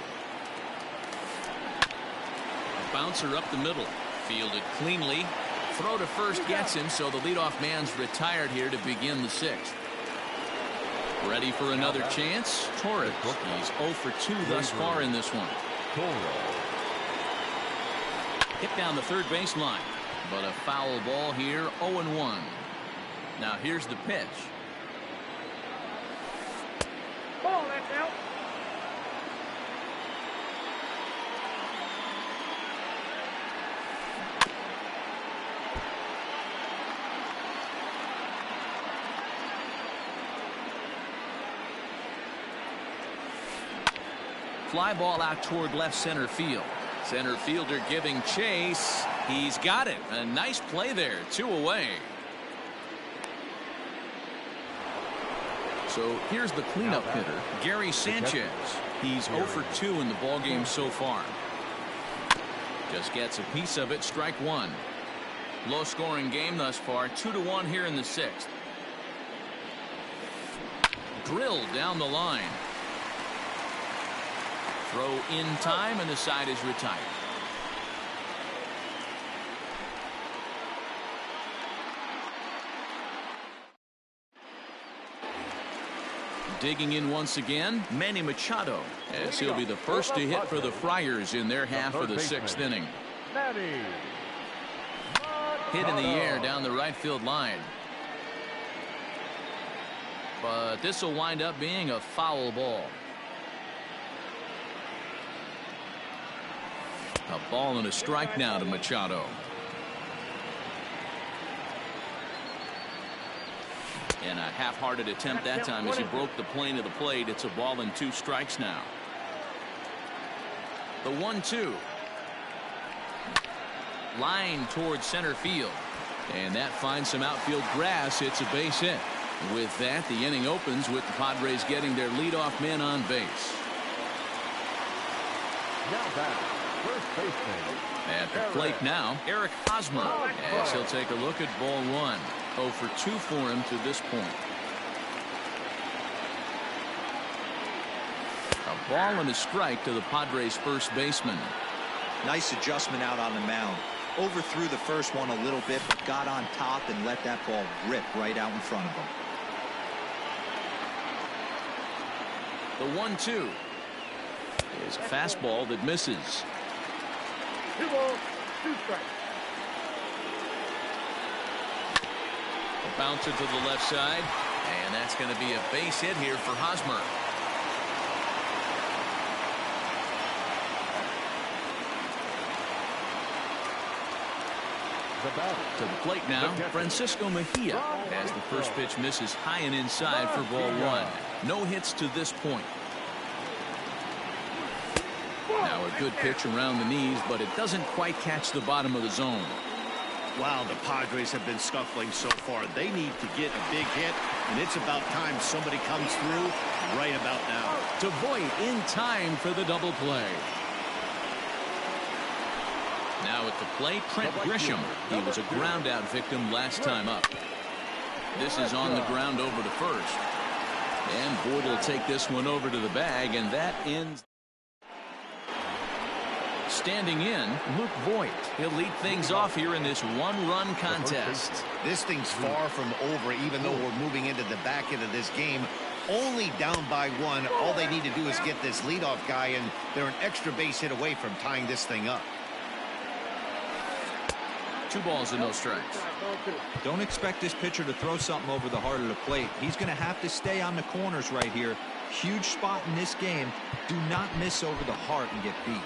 A bouncer up the middle. Fielded cleanly. Throw to first gets him, so the leadoff man's retired here to begin the sixth. Ready for another chance? Torres. He's 0 for 2 thus far in this one. Hit down the third baseline, but a foul ball here, 0-1. Now here's the pitch. Ball, that's out. Fly ball out toward left center field. Center fielder giving chase. He's got it. A nice play there. 2 away. So here's the cleanup hitter, Gary Sanchez. He's 0 for 2 in the ballgame so far. Just gets a piece of it. Strike one. Low scoring game thus far. 2-1 here in the sixth. Drilled down the line. Throw in time, and the side is retired. Digging in once again, Manny Machado, as he'll be the first to hit for the Friars in their half of the sixth inning. Hit in the air down the right field line. But this will wind up being a foul ball. A ball and a strike now to Machado. And a half-hearted attempt that time as he broke the plane of the plate. It's a ball and 2 strikes now. The 1-2. Line towards center field. And that finds some outfield grass. It's a base hit. With that, the inning opens with the Padres getting their leadoff man on base. Now back. First baseman. At the plate now, Eric Hosmer, as he'll take a look at ball one. 0 for 2 for him to this point. A ball and a strike to the Padres first baseman. Nice adjustment out on the mound. Overthrew the first one a little bit, but got on top and let that ball rip right out in front of him. The 1-2 is a fastball that misses. 2 balls, 2 strikes. A bouncer to the left side, and that's going to be a base hit here for Hosmer. To the plate now, Francisco Mejia, as the first pitch misses high and inside for ball one. No hits to this point. Now a good pitch around the knees, but it doesn't quite catch the bottom of the zone. Wow, the Padres have been scuffling so far. They need to get a big hit, and it's about time somebody comes through right about now. To Voit in time for the double play. Now at the plate, Trent Grisham. He was a ground out victim last time up. This is on the ground over to first. And Voit will take this one over to the bag, and that ends. Standing in, Luke Voit. He'll lead things off here in this one-run contest. This thing's far from over, even though we're moving into the back end of this game. Only down by 1. All they need to do is get this leadoff guy, and they're an extra base hit away from tying this thing up. 2 balls and no strikes. Don't expect this pitcher to throw something over the heart of the plate. He's going to have to stay on the corners right here. Huge spot in this game. Do not miss over the heart and get beat.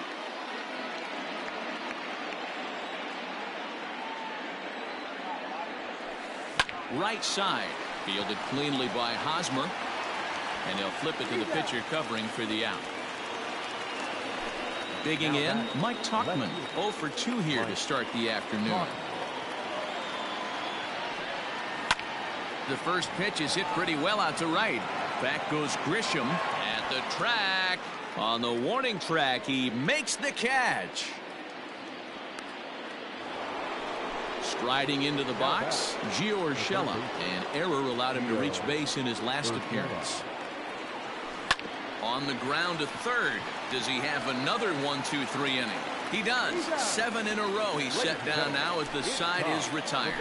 Right side, fielded cleanly by Hosmer, and he'll flip it to the pitcher covering for the out. Digging in, Mike Tauchman, 0 for 2 here to start the afternoon. The first pitch is hit pretty well out to right. Back goes Grisham at the track. On the warning track, he makes the catch. Striding into the box, Gio Urshela. An error allowed him to reach base in his last appearance. On the ground to third. Does he have another 1-2-3 inning? He does. 7 in a row he's set down now as the side is retired.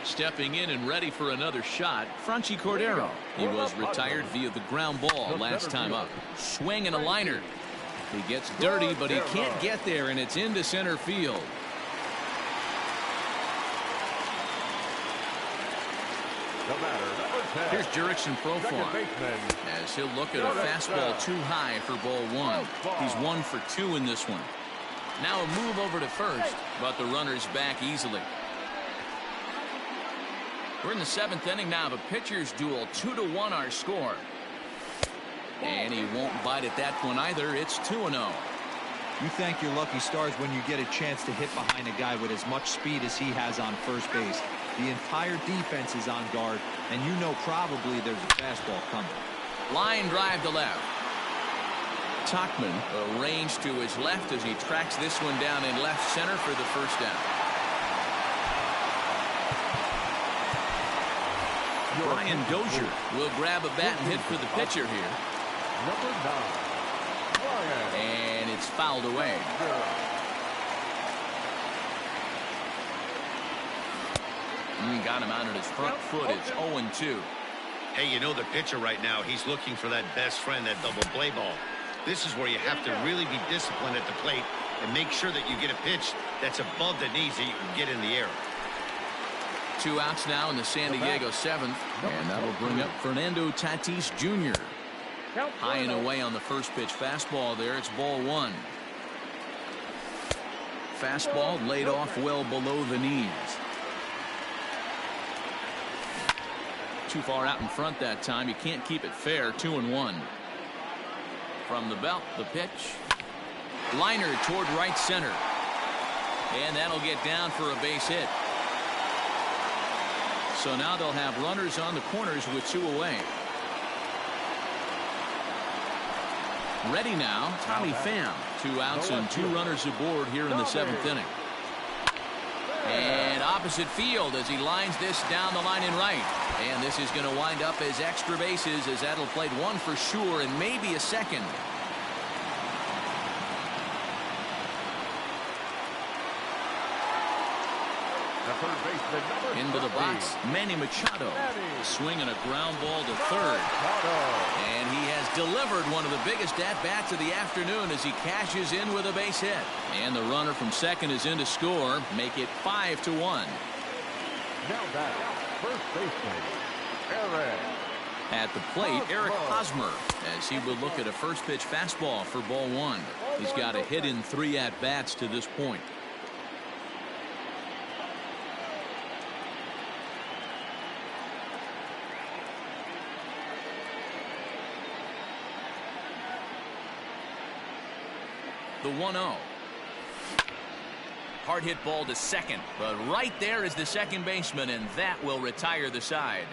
Stepping in and ready for another shot, Franchy Cordero. He was retired via the ground ball last time up. Swing and a liner. He gets dirty, but he can't get there, and it's into center field. Here's Jurickson Profar as he'll look at a fastball too high for ball 1. He's 1 for 2 in this one. Now a move over to first, but the runner's back easily. We're in the 7th inning now. The pitcher's duel, 2-1 our score. And he won't bite at that one either. It's 2-0. You thank your lucky stars when you get a chance to hit behind a guy with as much speed as he has on first base. The entire defense is on guard, and you know probably there's a fastball coming. Line drive to left. Tachman arranged to his left as he tracks this one down in left center for the first down. Brian Dozier will grab a bat and hit for the pitcher here. Number 9. And it's fouled away. Got him out at his front foot. It's 0-2. Hey, you know the pitcher right now, he's looking for that best friend, that double play ball. This is where you have to really be disciplined at the plate and make sure that you get a pitch that's above the knees that you can get in the air. 2 outs now in the San Diego 7th. And that'll bring up Fernando Tatis Jr. High and away on the first pitch fastball there. It's ball 1. Fastball laid off well below the knees. Too far out in front that time. You can't keep it fair. 2-1. From the belt, the pitch. Liner toward right center. And that'll get down for a base hit. So now they'll have runners on the corners with 2 away. Ready now, Tommy Pham. 2 outs and 2 runners aboard here in the 7th inning. And opposite field as he lines this down the line in right. And this is going to wind up as extra bases, as that'll play 1 for sure and maybe a second. Into the box, Manny Machado. Swinging a ground ball to third. And he has delivered one of the biggest at-bats of the afternoon as he cashes in with a base hit. And the runner from second is in to score. Make it 5-1. Now back, first baseman, Eric. At the plate, Eric Hosmer, as he will look at a first pitch fastball for ball 1. He's got a hit in 3 at-bats to this point. The 1-0. Hard hit ball to second, but right there is the second baseman, and that will retire the side.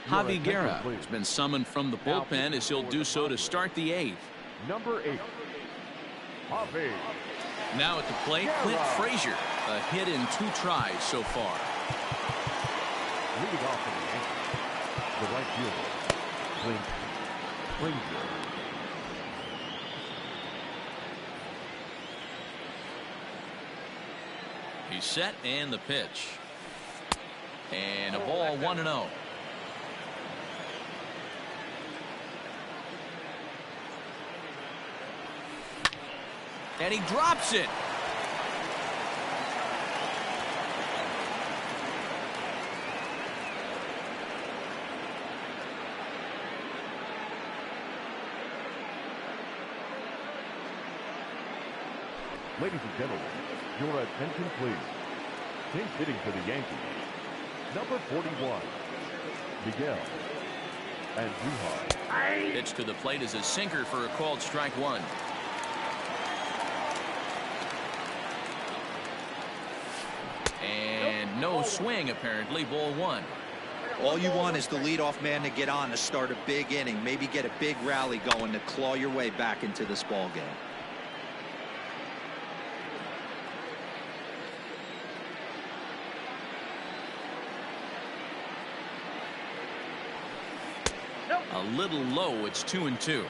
Javi Guerra has been summoned from the bullpen as he'll do so to start the 8th. Number 8, Javi. Now at the plate, Clint Frazier. A hit in 2 tries so far. Leading off in the right fielder, Clint Frazier. He's set and the pitch. And a ball 1-0. And he drops it. Ladies and gentlemen, your attention please. He's hitting for the Yankees. Number 41, Miguel Andujar. Pitch to the plate is a sinker for a called strike one. And no swing, apparently. Ball one. All you want is the leadoff man to get on to start a big inning, maybe get a big rally going to claw your way back into this ball game. A little low. It's 2-2.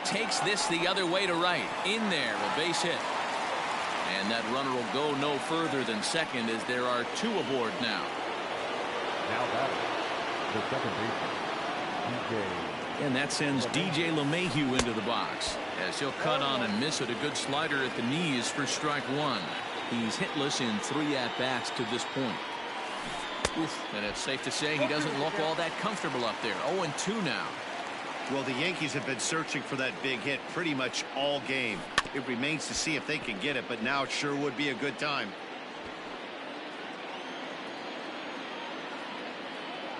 Takes this the other way to right. In there, a base hit. And that runner will go no further than second as there are two aboard now. Now batting, the second baseman, And that sends DJ LeMahieu into the box as he'll cut on and miss it. A good slider at the knees for strike one. He's hitless in 3 at-bats to this point. Oof, and it's safe to say he doesn't look all that comfortable up there. 0-2 now. Well, the Yankees have been searching for that big hit pretty much all game. It remains to see if they can get it, but now it sure would be a good time.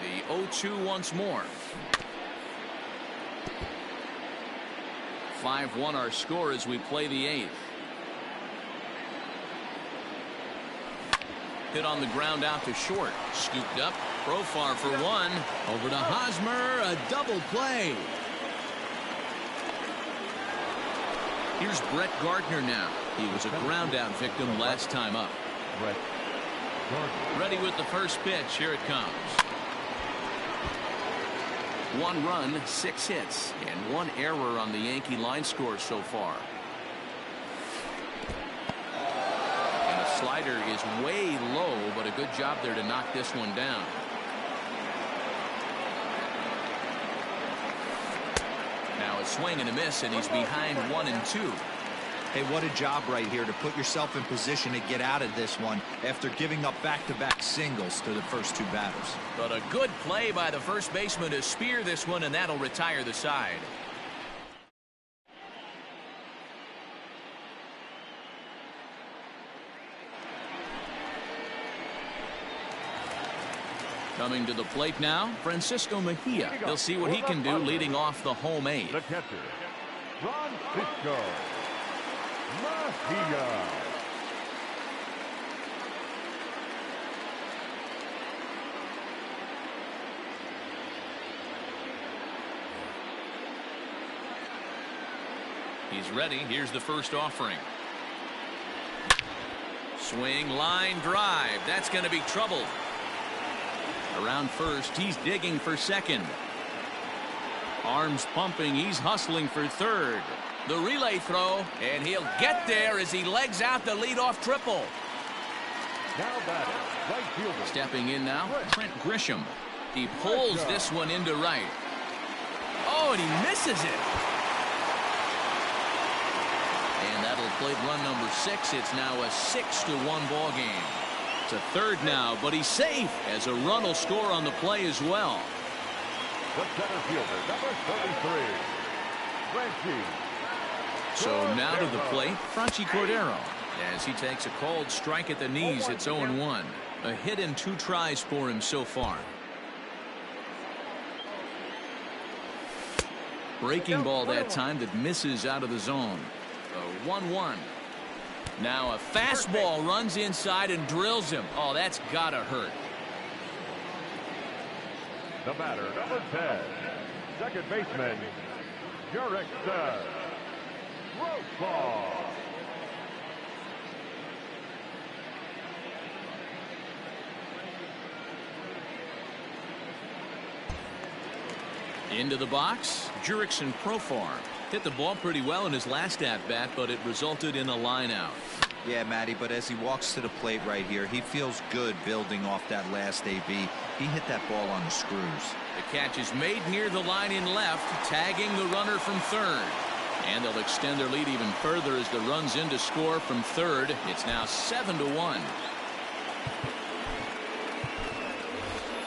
The 0-2 once more. 5-1 our score as we play the 8th. Hit on the ground out to short. Scooped up. Profar for one. Over to Hosmer. A double play. Here's Brett Gardner now. He was a ground out victim last time up. Brett Gardner. Ready with the first pitch. Here it comes. 1 run, 6 hits, and 1 error on the Yankee line score so far. And the slider is way low, but a good job there to knock this one down. Now a swing and a miss, and he's behind 1-2. Hey, what a job right here to put yourself in position to get out of this one after giving up back-to-back singles to the first 2 batters. But a good play by the first baseman to spear this one, and that'll retire the side. Coming to the plate now, Francisco Mejia. He'll see what he can do leading off the home 8. The catcher, Francisco Mejia. He's ready. Here's the first offering. Swing, line drive. That's going to be trouble. Around first, he's digging for second. Arms pumping, he's hustling for third. The relay throw, and he'll get there as he legs out the leadoff triple. Now batting, right fielder. Stepping in now, Trent Grisham. He pulls this one into right. Oh, and he misses it. And that'll plate run number 6. It's now a 6-1 ball game. To third now, but he's safe as a run will score on the play as well. The center fielder, number 33, Franchi. So now to the plate, Franchi Cordero. As he takes a called strike at the knees, it's 0-1. A hit in 2 tries for him so far. Breaking ball that time that misses out of the zone. A 1-1. Now a fastball runs inside and drills him. Oh, that's gotta hurt. The batter, number 10, second baseman, Jurickson Profar. Into the box, Jurickson Profar. Hit the ball pretty well in his last at-bat, but it resulted in a line out. Yeah, Matty, but as he walks to the plate right here, he feels good building off that last AB. He hit that ball on the screws. The catch is made near the line in left, tagging the runner from third. And they'll extend their lead even further as the run's in to score from third. It's now 7-1.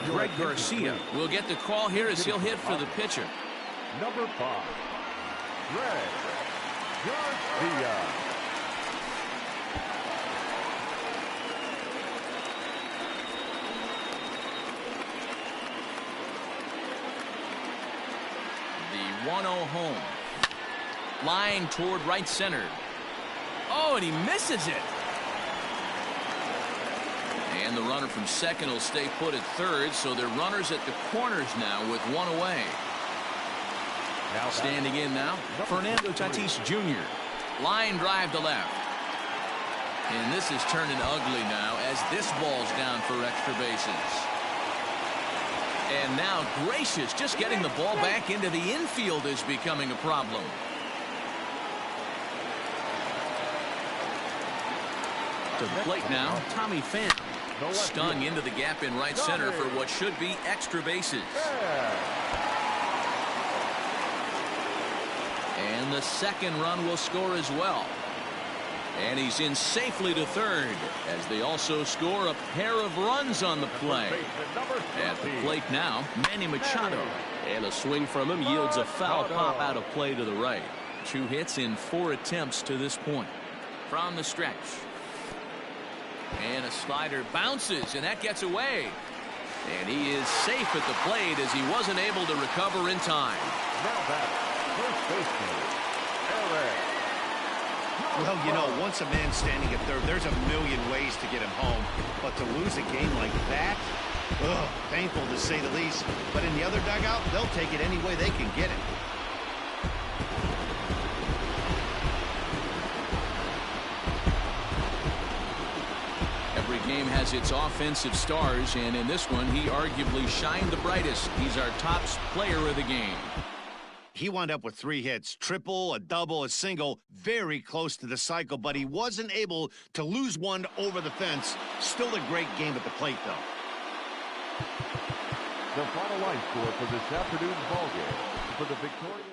Greg Garcia will get the call here as he'll hit for the pitcher. Number 5, Red, Garcia. The 1-0 home. Line toward right center. Oh, and he misses it. And the runner from second will stay put at third, so they're runners at the corners now with one away. Standing in now, Fernando Tatis Jr. Line drive to left. And this is turning ugly now as this ball's down for extra bases. And now Gracious, just getting the ball back into the infield is becoming a problem. To the plate now, Tommy Pham. Stung into the gap in right center for what should be extra bases. And the second run will score as well. And he's in safely to third as they also score a pair of runs on the play. At the plate now, Manny Machado. And a swing from him yields a foul pop out of play to the right. 2 hits in 4 attempts to this point. From the stretch. And a slider bounces, and that gets away. And he is safe at the plate as he wasn't able to recover in time. Now back, first baseman, Eric. Well, you know, once a man's standing at third, there's a million ways to get him home. But to lose a game like that, ugh, painful to say the least. But in the other dugout, they'll take it any way they can get it. Every game has its offensive stars, and in this one, he arguably shined the brightest. He's our top player of the game. He wound up with 3 hits, triple, a double, a single, very close to the cycle, but he wasn't able to lose one over the fence. Still a great game at the plate, though. The final line score for this afternoon's ballgame for the victorious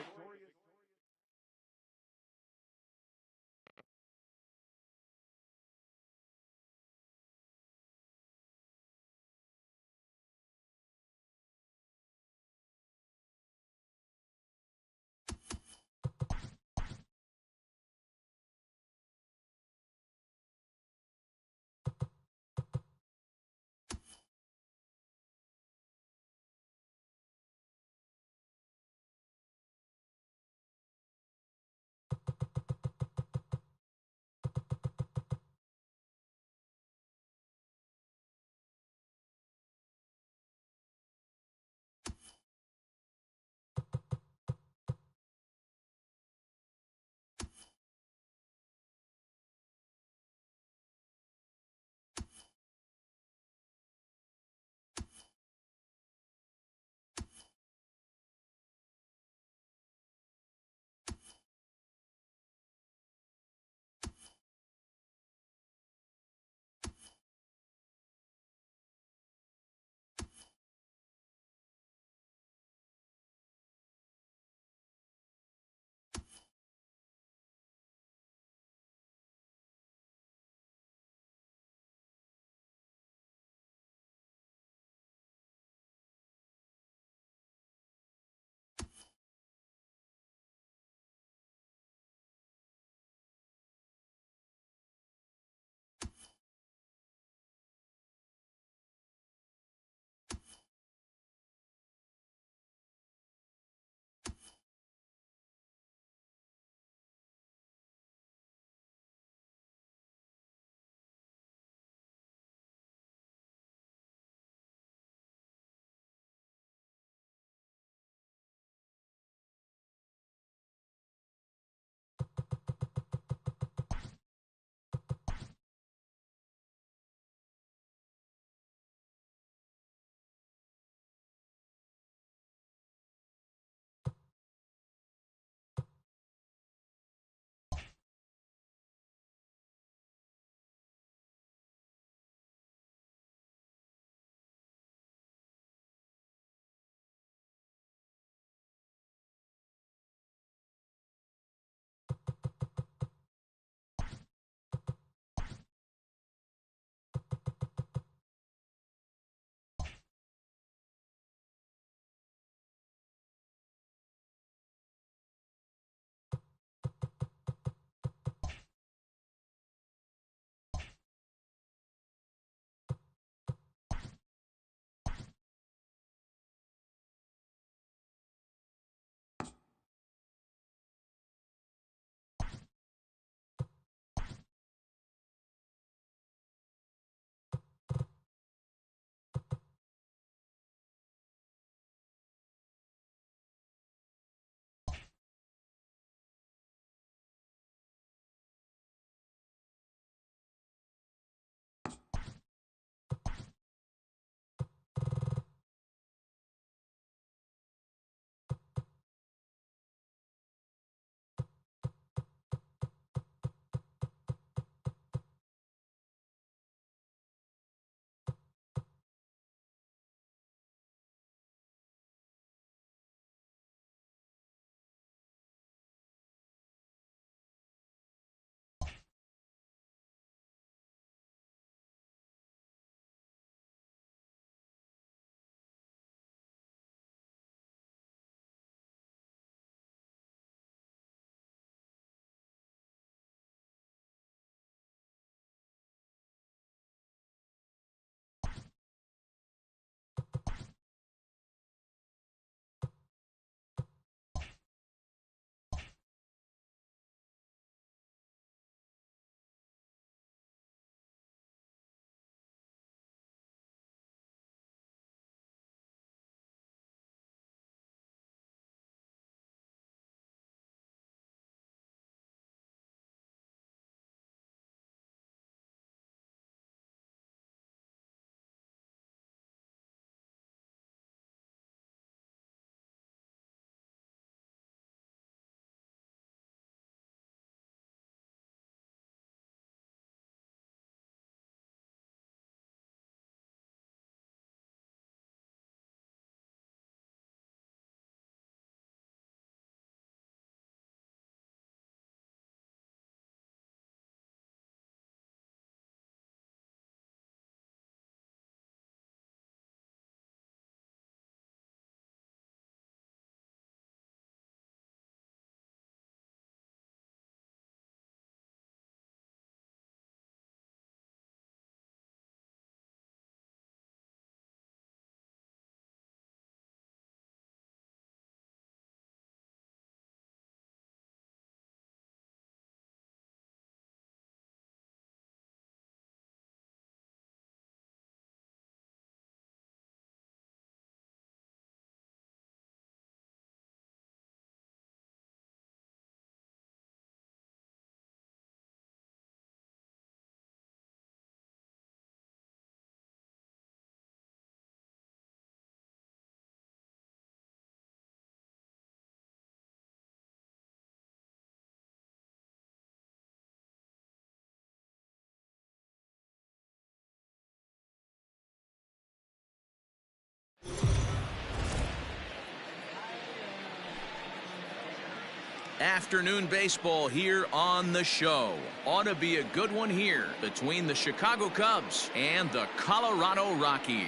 Afternoon baseball here on the show. Ought to be a good one here between the Chicago Cubs and the Colorado Rockies.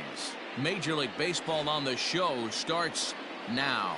Major League Baseball on the show starts now.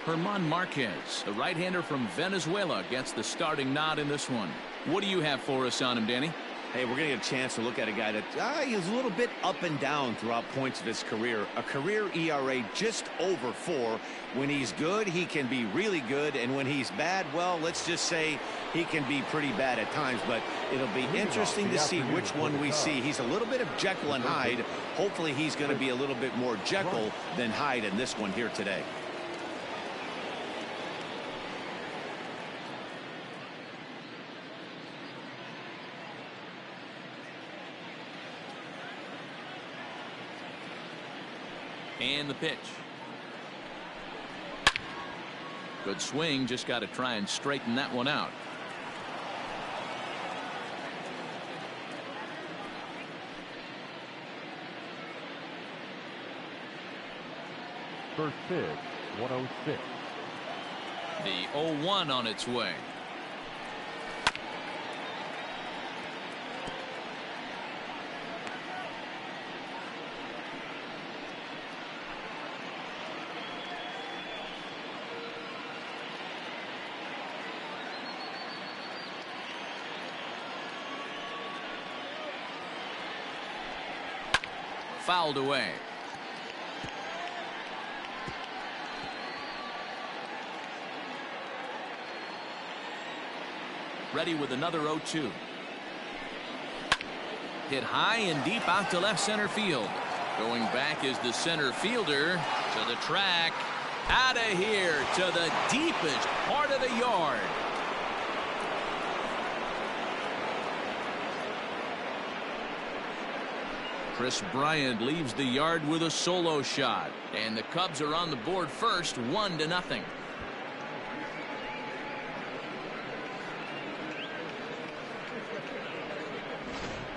German Marquez, the right-hander from Venezuela, gets the starting nod in this one. What do you have for us on him, Danny? Hey, we're going to get a chance to look at a guy that he's a little bit up and down throughout points of his career. A career ERA just over 4. When he's good, he can be really good. And when he's bad, well, let's just say he can be pretty bad at times. But it'll be interesting to see which one we see. He's a little bit of Jekyll and Hyde. Hopefully he's going to be a little bit more Jekyll than Hyde in this one here today. And the pitch. Good swing, just got to try and straighten that one out. First pitch, 106. The 0-1 on its way. Fouled away. Ready with another 0-2. Hit high and deep out to left center field. Going back is the center fielder to the track. Out of here to the deepest part of the yard. Chris Bryant leaves the yard with a solo shot, and the Cubs are on the board first, 1-0.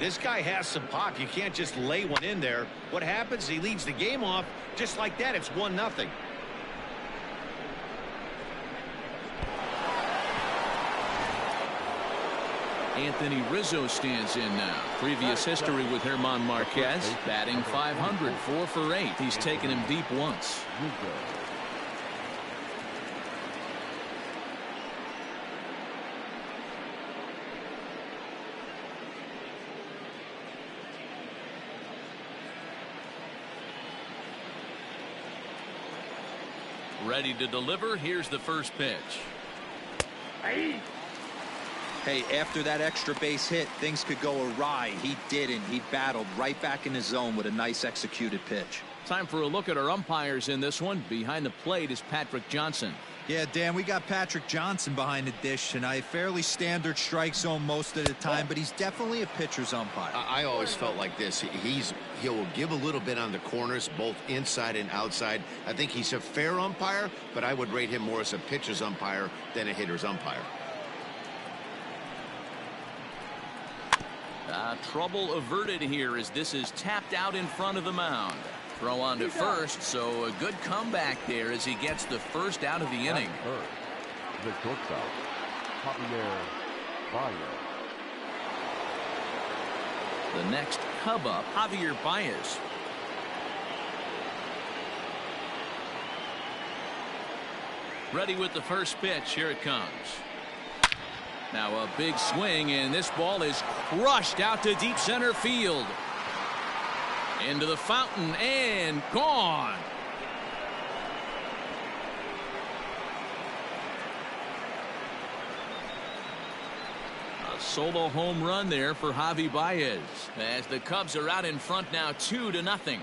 This guy has some pop. You can't just lay one in there. What happens? He leads the game off just like that. It's 1-0. Anthony Rizzo stands in now. Previous history with German Marquez, batting .500, 4 for 8. He's taken him deep once. Ready to deliver. Here's the first pitch. Hey, after that extra base hit, things could go awry. He didn't. He battled right back in his zone with a nice executed pitch. Time for a look at our umpires in this one. Behind the plate is Patrick Johnson. Yeah, Dan, we got Patrick Johnson behind the dish tonight. Fairly standard strike zone most of the time, but he's definitely a pitcher's umpire. I always felt like this. He'll give a little bit on the corners, both inside and outside. I think he's a fair umpire, but I would rate him more as a pitcher's umpire than a hitter's umpire. Trouble averted here as this is tapped out in front of the mound. Throw on to first, so a good comeback there as he gets the first out of the inning. The shortstop, Javier Baez. The next Cub up, Javier Baez. Ready with the first pitch. Here it comes. Now a big swing, and this ball is crushed out to deep center field. Into the fountain and gone. A solo home run there for Javi Baez as the Cubs are out in front now 2-0.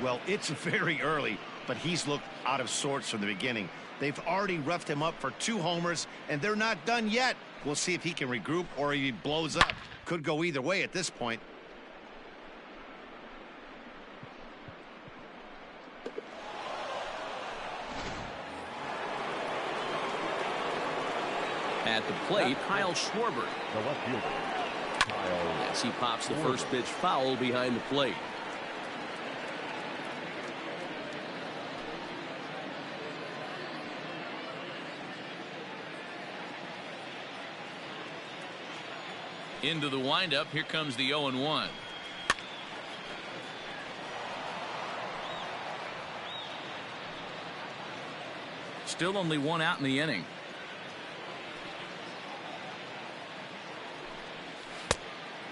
Well, it's very early, but he's looked out of sorts from the beginning. They've already roughed him up for 2 homers, and they're not done yet. We'll see if he can regroup or he blows up. Could go either way at this point. At the plate, Kyle Schwarber. The left fielder, Kyle. Yes, he pops the first pitch foul behind the plate. Into the windup, here comes the 0-1. Still only one out in the inning.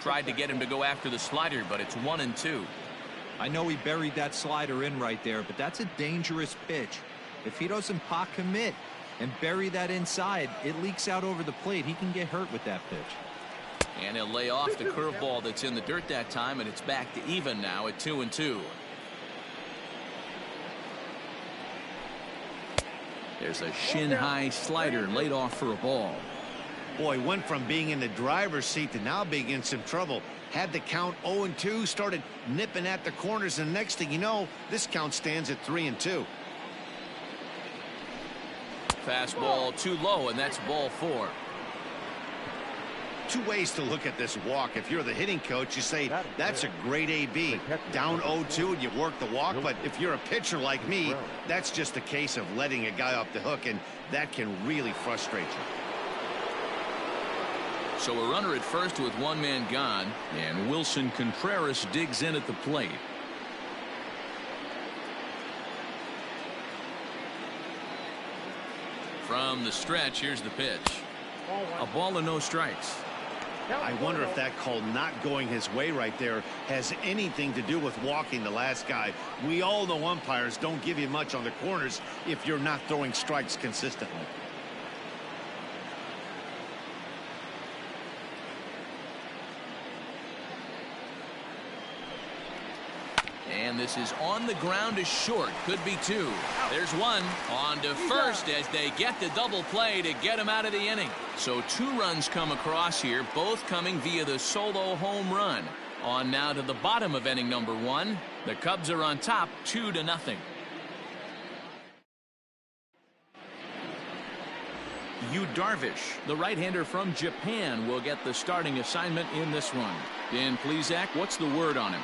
Tried to get him to go after the slider, but it's 1-2. I know he buried that slider in right there, but that's a dangerous pitch. If he doesn't pot commit and bury that inside, it leaks out over the plate. He can get hurt with that pitch. And he'll lay off the curveball that's in the dirt that time, and it's back to even now at 2-2. There's a shin-high slider laid off for a ball. Boy, went from being in the driver's seat to now being in some trouble. Had the count 0-2, started nipping at the corners, and the next thing you know, this count stands at 3-2. Fastball too low, and that's ball 4. Two ways to look at this walk. If you're the hitting coach, you say that's a great AB. Down 0-2 and you work the walk, but if you're a pitcher like me, that's just a case of letting a guy off the hook, and that can really frustrate you. So a runner at first with one man gone, and Wilson Contreras digs in at the plate. From the stretch, here's the pitch. A ball and no strikes. I wonder if that call not going his way right there has anything to do with walking the last guy. We all know umpires don't give you much on the corners if you're not throwing strikes consistently. And this is on the ground is short. Could be 2. There's one. On to first as they get the double play to get him out of the inning. So 2 runs come across here, both coming via the solo home run. On now to the bottom of inning number 1. The Cubs are on top 2-0. Yu Darvish, the right-hander from Japan, will get the starting assignment in this one. Dan Plesac, what's the word on him?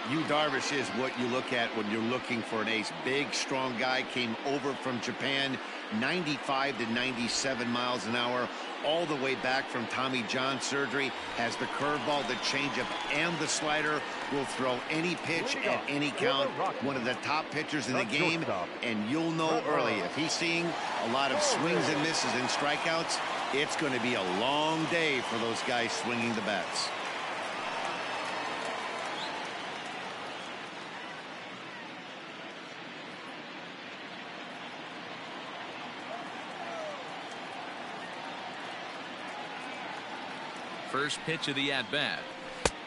Yu Darvish is what you look at when you're looking for an ace. Big, strong guy, came over from Japan, 95 to 97 miles an hour, all the way back from Tommy John surgery. Has the curveball, the changeup, and the slider. Will throw any pitch at any count. One of the top pitchers in the game, and you'll know early if he's seeing a lot of swings and misses and strikeouts, it's going to be a long day for those guys swinging the bats. First pitch of the at-bat.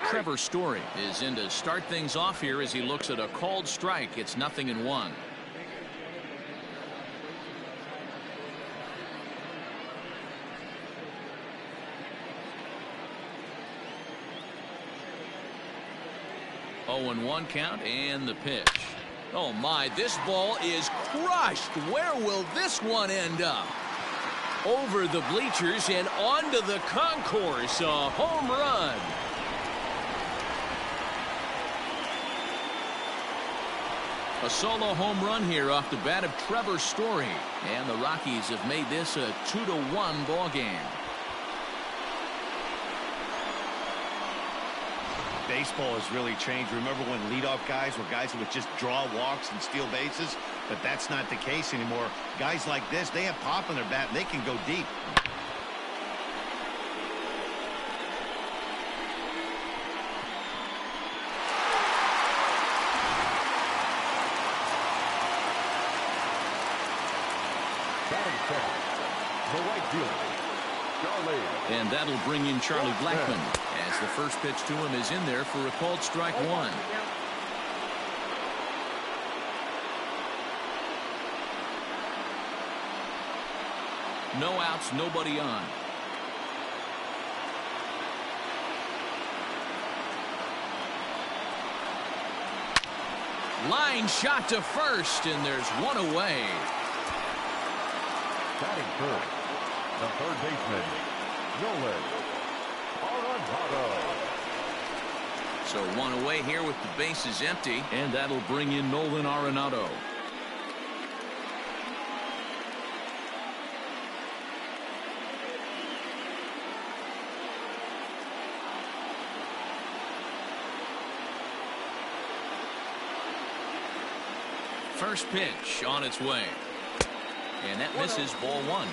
Trevor Story is in to start things off here as he looks at a called strike. It's 0-1. Oh, 0-1 count, and the pitch. Oh my, this ball is crushed. Where will this one end up? Over the bleachers and onto the concourse. A home run. A solo home run here off the bat of Trevor Story. And the Rockies have made this a 2-1 ball game. Baseball has really changed. Remember when leadoff guys were guys who would just draw walks and steal bases? But that's not the case anymore. Guys like this, they have pop in their bat and they can go deep. Batting second, the right fielder, Charlie. And that'll bring in Charlie Blackmon as the first pitch to him is in there for a called strike 1. No outs, nobody on. Line shot to first, and there's one away. Batting third, The third baseman, Nolan Arenado. So one away here with the bases empty, and that'll bring in Nolan Arenado. First pitch on its way, and that misses, ball one.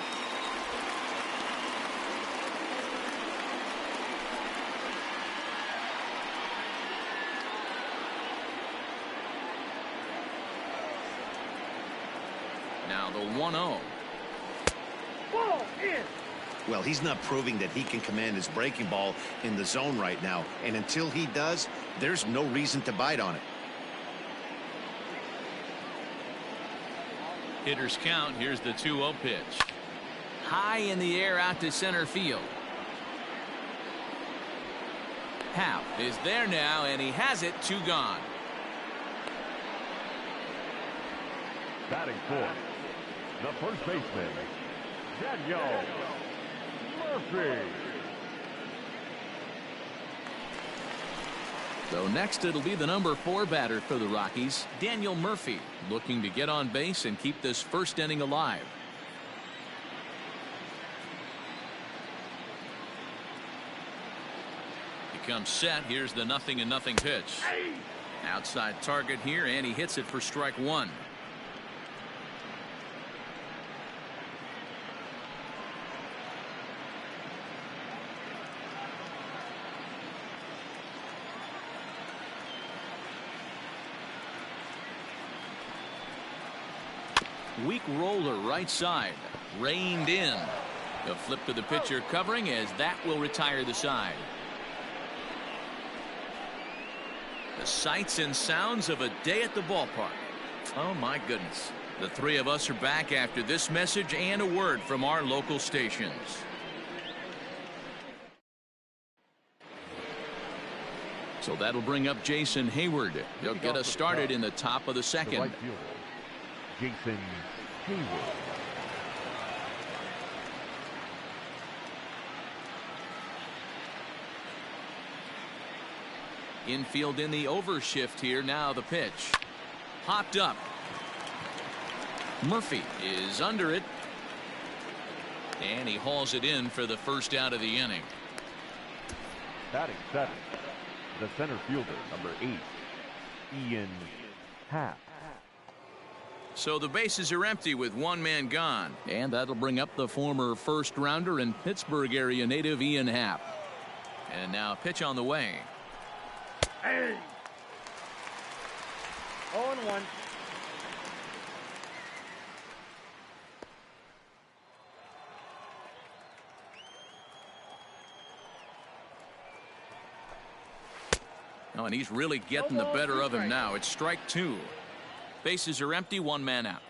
Now the 1-0. Ball in. Well, he's not proving that he can command his breaking ball in the zone right now, and until he does, there's no reason to bite on it. Hitters count. Here's the 2-0 pitch. High in the air out to center field. Happ is there now, and he has it. 2 gone. Batting fourth, the first baseman, Daniel Murphy. So next it'll be the number 4 batter for the Rockies, Daniel Murphy, looking to get on base and keep this first inning alive. He comes set. Here's the 0-0 pitch. Outside target here, and he hits it for strike 1. Weak roller right side, reined in. A flip to the pitcher covering, as that will retire the side. The sights and sounds of a day at the ballpark. Oh my goodness. The 3 of us are back after this message and a word from our local stations. So that'll bring up Jason Hayward. He'll get us started in the top of the second. The right fielder, Jason Hayward. Infield in the overshift here. Now the pitch. Popped up. Murphy is under it. And he hauls it in for the first out of the inning. Batting seventh, the center fielder, number 8, Ian Happ. So the bases are empty with 1 man gone. And that'll bring up the former first rounder and Pittsburgh area native Ian Happ. And now pitch on the way. Hey. 0-1. Oh, and he's really getting the better of him now. It's strike 2. Bases are empty, 1 man out.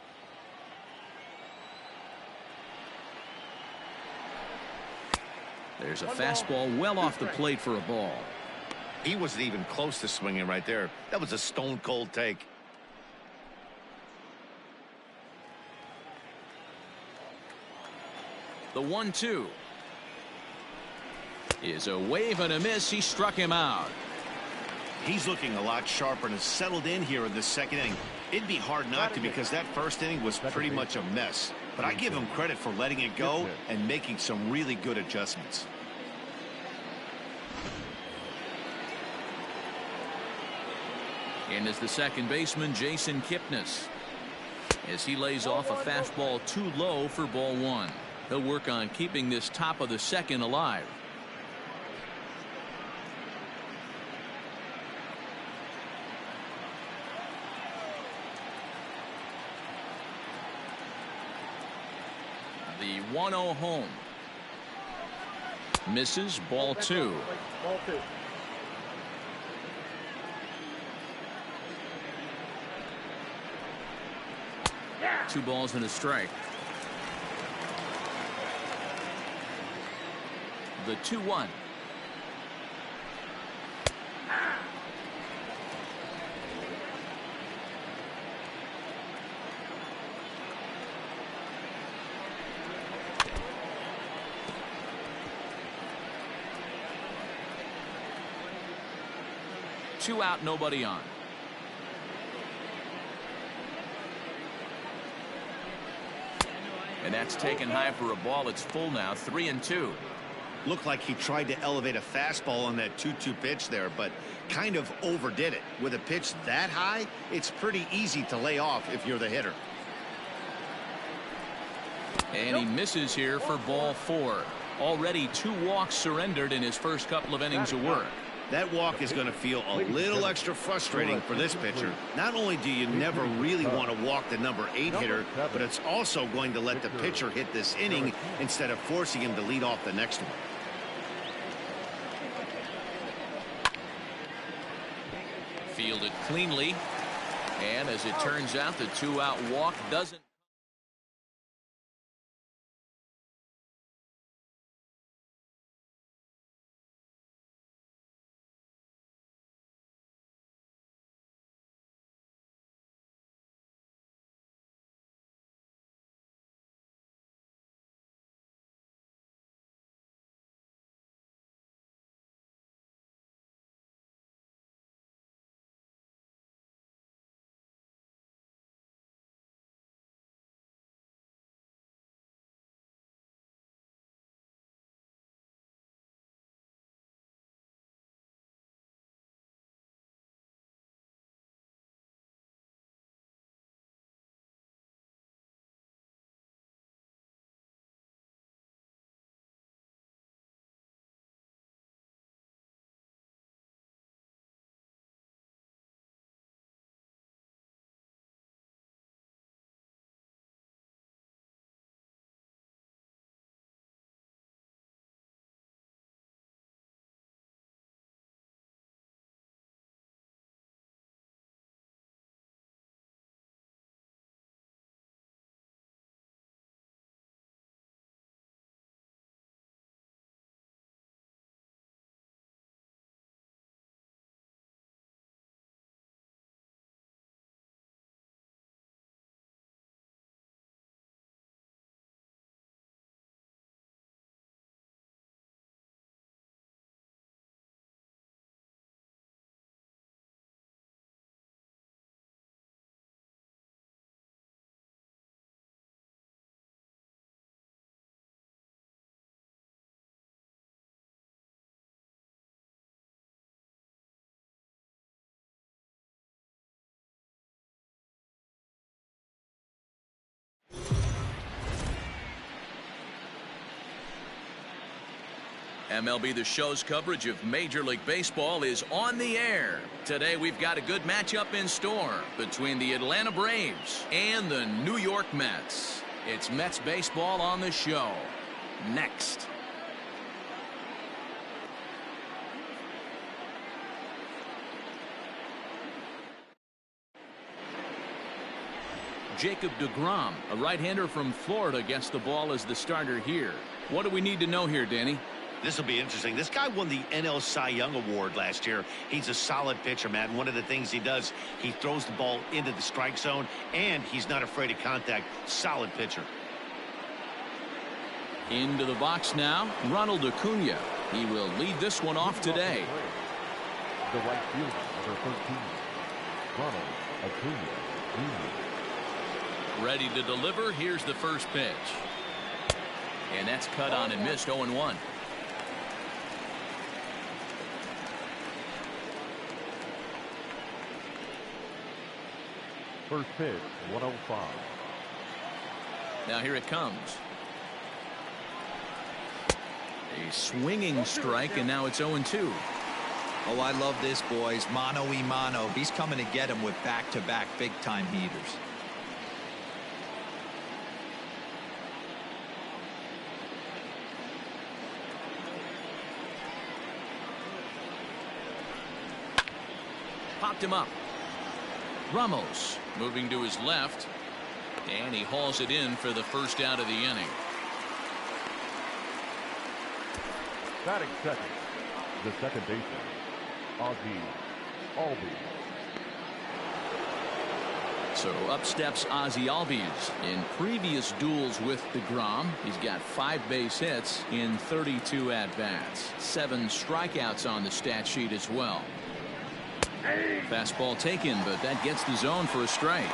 There's a fastball well off the plate for a ball. He wasn't even close to swinging right there. That was a stone cold take. The 1-2 is a wave and a miss. He struck him out. He's looking a lot sharper and has settled in here in the second inning. It'd be hard not to, because that first inning was pretty much a mess. But I give him credit for letting it go and making some really good adjustments. And as the second baseman, Jason Kipnis, as he lays off a fastball too low for ball 1. He'll work on keeping this top of the second alive. The 1-0 home. Misses, ball 2. Ball 2. Yeah. 2 balls and a strike. The 2-1. 2 out, nobody on. And that's taken high for a ball. It's full now, 3-2. Looked like he tried to elevate a fastball on that 2-2 pitch there, but kind of overdid it. With a pitch that high, it's pretty easy to lay off if you're the hitter. And he misses here for ball 4. Already 2 walks surrendered in his first couple of innings of work. That walk is going to feel a little extra frustrating for this pitcher. Not only do you never really want to walk the number 8 hitter, but it's also going to let the pitcher hit this inning instead of forcing him to lead off the next one. Fielded cleanly. And as it turns out, the 2-out walk doesn't. MLB The Show's coverage of Major League Baseball is on the air. Today we've got a good matchup in store between the Atlanta Braves and the New York Mets. It's Mets baseball on the show. Next. Jacob deGrom, a right-hander from Florida, gets the ball as the starter here. What do we need to know here, Danny? This will be interesting. This guy won the NL Cy Young Award last year. He's a solid pitcher, man. One of the things he does, he throws the ball into the strike zone, and he's not afraid of contact. Solid pitcher. Into the box now, Ronald Acuna. He will lead this one off today. The right fielder, number 13, Ronald Acuna Jr. Ready to deliver. Here's the first pitch. And that's cut on and missed. 0-1. First pitch, 105. Now here it comes. A swinging strike, and now it's 0-2. Oh, I love this, boys. Mano-y-mano. He's coming to get him with back-to-back big-time heaters. Popped him up. Ramos moving to his left, and he hauls it in for the first out of the inning. Batting second, the second baseman, Ozzie Albies. So up steps Ozzie Albies. In previous duels with deGrom, he's got 5 base hits in 32 at-bats. 7 strikeouts on the stat sheet as well. Fastball taken, but that gets the zone for a strike.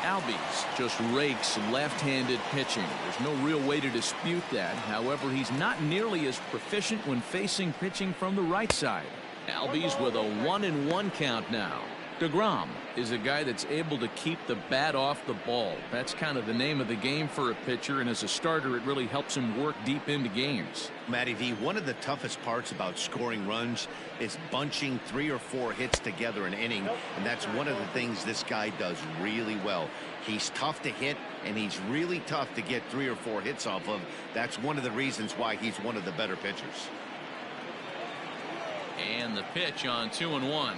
Albies just rakes left-handed pitching. There's no real way to dispute that. However, he's not nearly as proficient when facing pitching from the right side. Albies with a 1-1 count now. DeGrom is a guy that's able to keep the bat off the ball. That's kind of the name of the game for a pitcher, and as a starter, it really helps him work deep into games. Matty V, one of the toughest parts about scoring runs is bunching 3 or 4 hits together an inning, and that's one of the things this guy does really well. He's tough to hit, and he's really tough to get 3 or 4 hits off of. That's one of the reasons why he's one of the better pitchers. And the pitch on 2-1.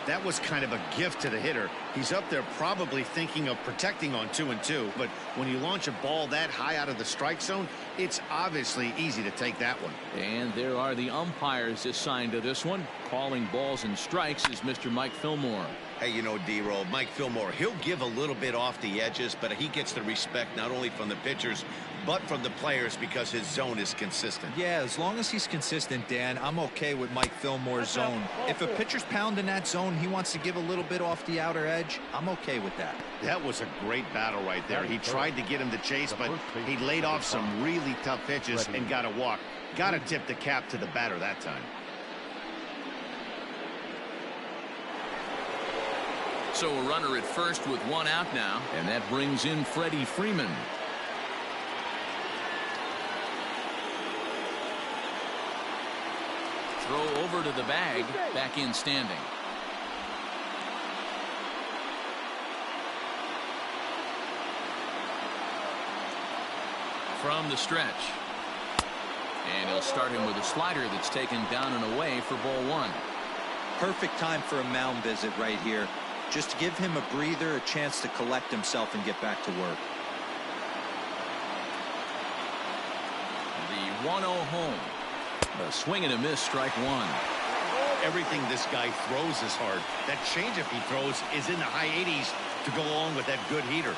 That was kind of a gift to the hitter. He's up there probably thinking of protecting on 2-2, but when you launch a ball that high out of the strike zone, it's obviously easy to take that one. And there are the umpires assigned to this one. Calling balls and strikes is Mr. Mike Fillmore. Hey, you know, D-Roll, Mike Fillmore, he'll give a little bit off the edges, but he gets the respect not only from the pitchers, but from the players because his zone is consistent. Yeah, as long as he's consistent, Dan, I'm okay with Mike Fillmore's zone. If a pitcher's pounding that zone, he wants to give a little bit off the outer edge, I'm okay with that. That was a great battle right there. He tried to get him to chase, but he laid off some really tough pitches and got a walk. Got to tip the cap to the batter that time. So a runner at first with 1 out now, and that brings in Freddie Freeman. Throw over to the bag, back in standing. From the stretch. And he'll start him with a slider that's taken down and away for ball 1. Perfect time for a mound visit right here. Just to give him a breather, a chance to collect himself and get back to work. The 1-0 home. A swing and a miss, strike 1. Everything this guy throws is hard. That changeup he throws is in the high 80s to go along with that good heater.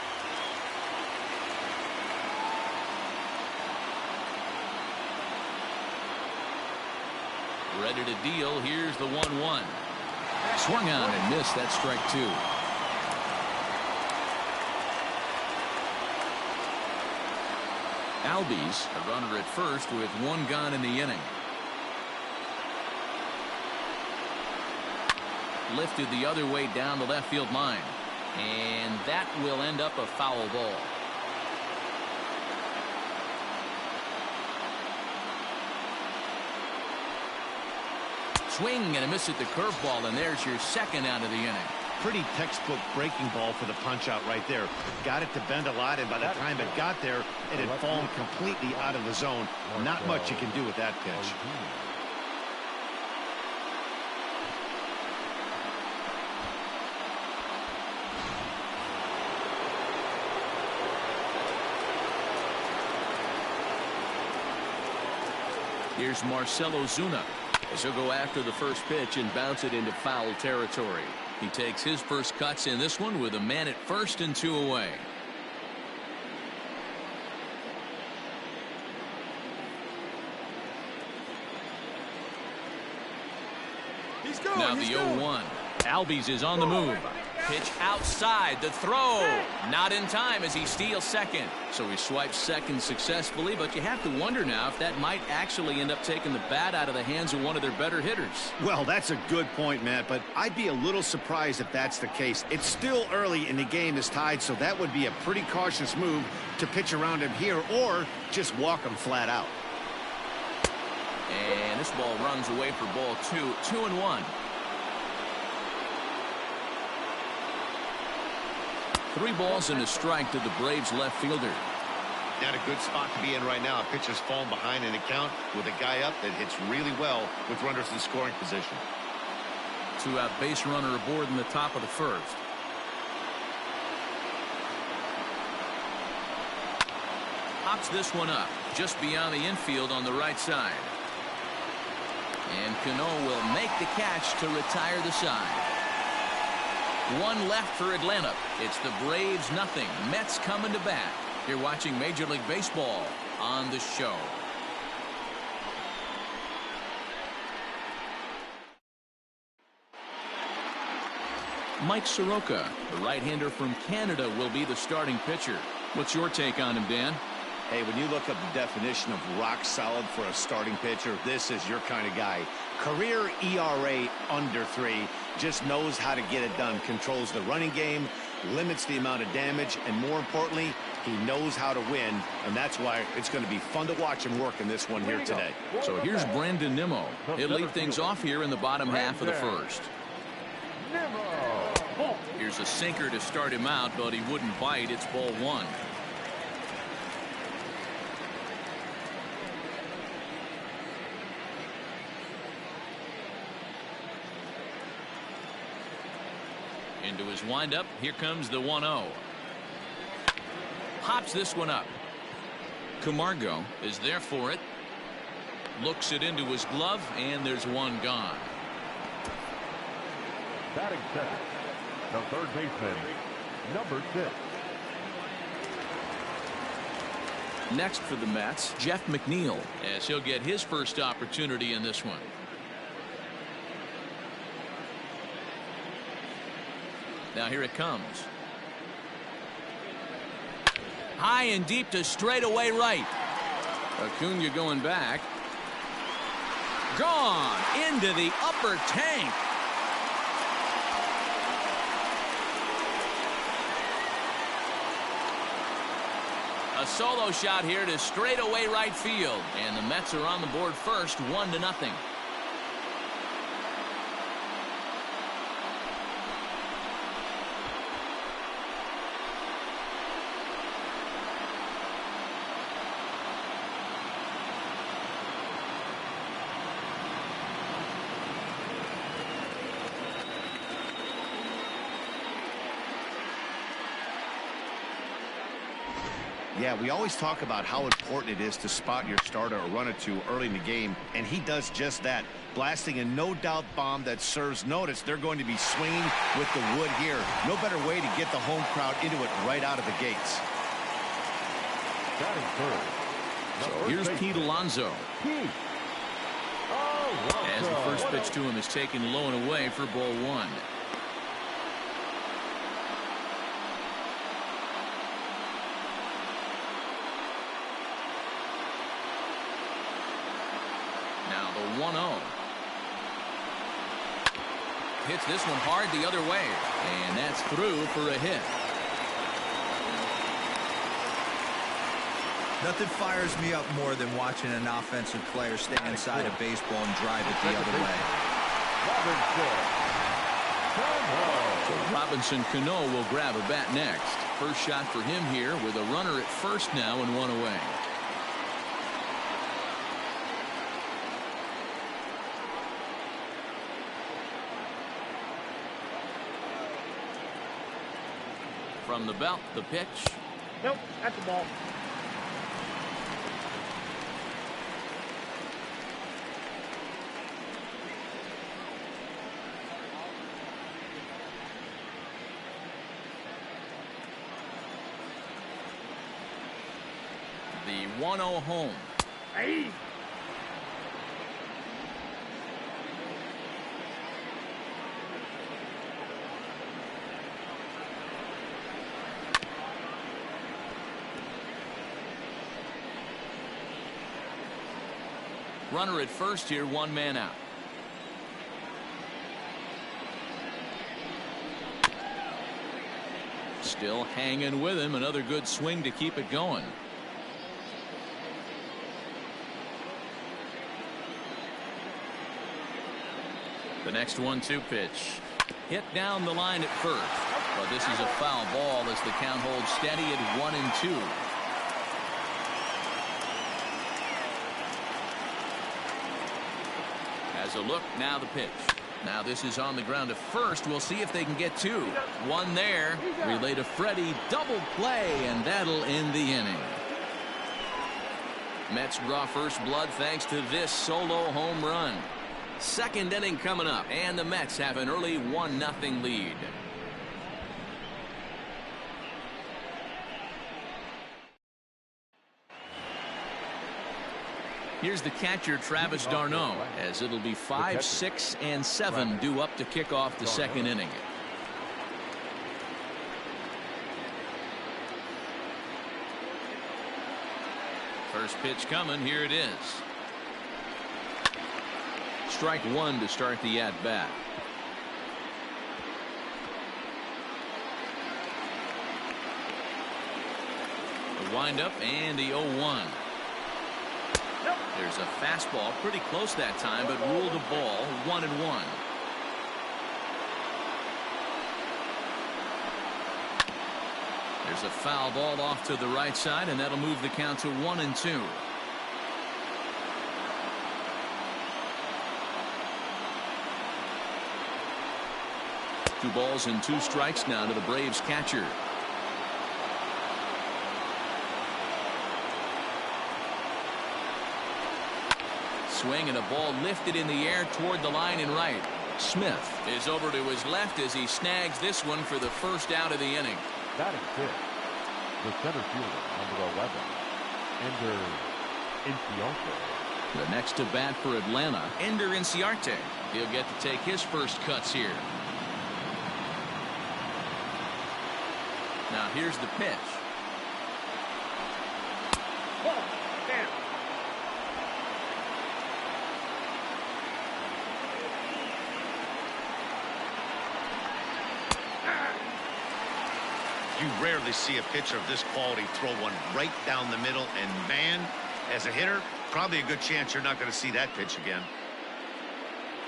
Ready to deal. Here's the 1-1. Swung on and missed. That's strike 2. Albies, a runner at first with 1 gone in the inning. Lifted the other way down the left field line. And that will end up a foul ball. Swing and a miss at the curveball, and there's your 2nd out of the inning. Pretty textbook breaking ball for the punch out right there. Got it to bend a lot, and by the time it got there, it had fallen completely out of the zone. Not much you can do with that pitch. Here's Marcell Ozuna. As he'll go after the first pitch and bounce it into foul territory. He takes his first cuts in this one with a man at first and 2 away. Now the 0-1. Albies is on the move. Pitch outside. The throw. Not in time as he steals second. So he swipes second successfully, but you have to wonder now if that might actually end up taking the bat out of the hands of one of their better hitters. Well, that's a good point, Matt, but I'd be a little surprised if that's the case. It's still early and the game is tied, so that would be a pretty cautious move to pitch around him here or just walk him flat out. And this ball runs away for ball 2. 2-1. 3 balls and a strike to the Braves left fielder. Not a good spot to be in right now. A pitcher's falling behind in a count with a guy up that hits really well with runners in scoring position. 2-out base runner aboard in the top of the first. Pops this one up just beyond the infield on the right side. And Cano will make the catch to retire the side. One left for Atlanta. It's the Braves nothing. Mets coming to bat. You're watching Major League Baseball on the show. Mike Soroka, the right-hander from Canada, will be the starting pitcher. What's your take on him, Dan? Hey, when you look up the definition of rock solid for a starting pitcher, this is your kind of guy. Career ERA under 3, just knows how to get it done, controls the running game, limits the amount of damage, and more importantly, he knows how to win, and that's why it's going to be fun to watch him work in this one here today. So here's Brandon Nimmo. He'll lead things off here in the bottom half of the first. Here's a sinker to start him out, but he wouldn't bite. It's ball 1. Into his windup. Here comes the 1-0. Hops this one up. Camargo is there for it. Looks it into his glove, and there's one gone. Batting second, the third baseman, number 6. Next for the Mets, Jeff McNeil, as he'll get his first opportunity in this one. Now here it comes. High and deep to straightaway right. Acuna going back. Gone into the upper tank. A solo shot here to straightaway right field. And the Mets are on the board first, 1-0. Yeah, we always talk about how important it is to spot your starter or run it to early in the game, and he does just that, blasting a no-doubt bomb that serves notice. They're going to be swinging with the wood here. No better way to get the home crowd into it right out of the gates. So here's Pete Alonso. As the first pitch to him is taken low and away for ball 1. Now the 1-0. Hits this one hard the other way, and that's through for a hit. Nothing fires me up more than watching an offensive player stay inside of baseball and drive it the other way. So Robinson Cano will grab a bat next. First shot for him here with a runner at first now and one away. From the belt, the pitch. Nope, that's the ball. The 1-0 home. Hey. Runner at first here, one man out. Still hanging with him. Another good swing to keep it going. The next 1-2 pitch. Hit down the line at first. But this is a foul ball as the count holds steady at 1-2. As a look, now the pitch. Now this is on the ground at first. We'll see if they can get two. One there. Relay to Freddie. Double play, and that'll end the inning. Mets draw first blood thanks to this solo home run. Second inning coming up, and the Mets have an early 1-0 lead. Here's the catcher, Travis d'Arnaud, as it'll be 5, 6, and 7 due up to kick off the second inning. First pitch coming. Here it is. Strike one to start the at-bat. The windup and the 0-1. There's a fastball pretty close that time, but ruled a ball, 1-1. There's a foul ball off to the right side, and that'll move the count to 1-2. Two balls and two strikes now to the Braves catcher. Swing and a ball lifted in the air toward the line and right. Smith is over to his left as he snags this one for the first out of the inning. Batting fifth, the center fielder, number 11, Ender Inciarte. The next to bat for Atlanta, Ender Inciarte. He'll get to take his first cuts here. Now here's the pitch. You rarely see a pitcher of this quality throw one right down the middle, and man, as a hitter, probably a good chance you're not going to see that pitch again.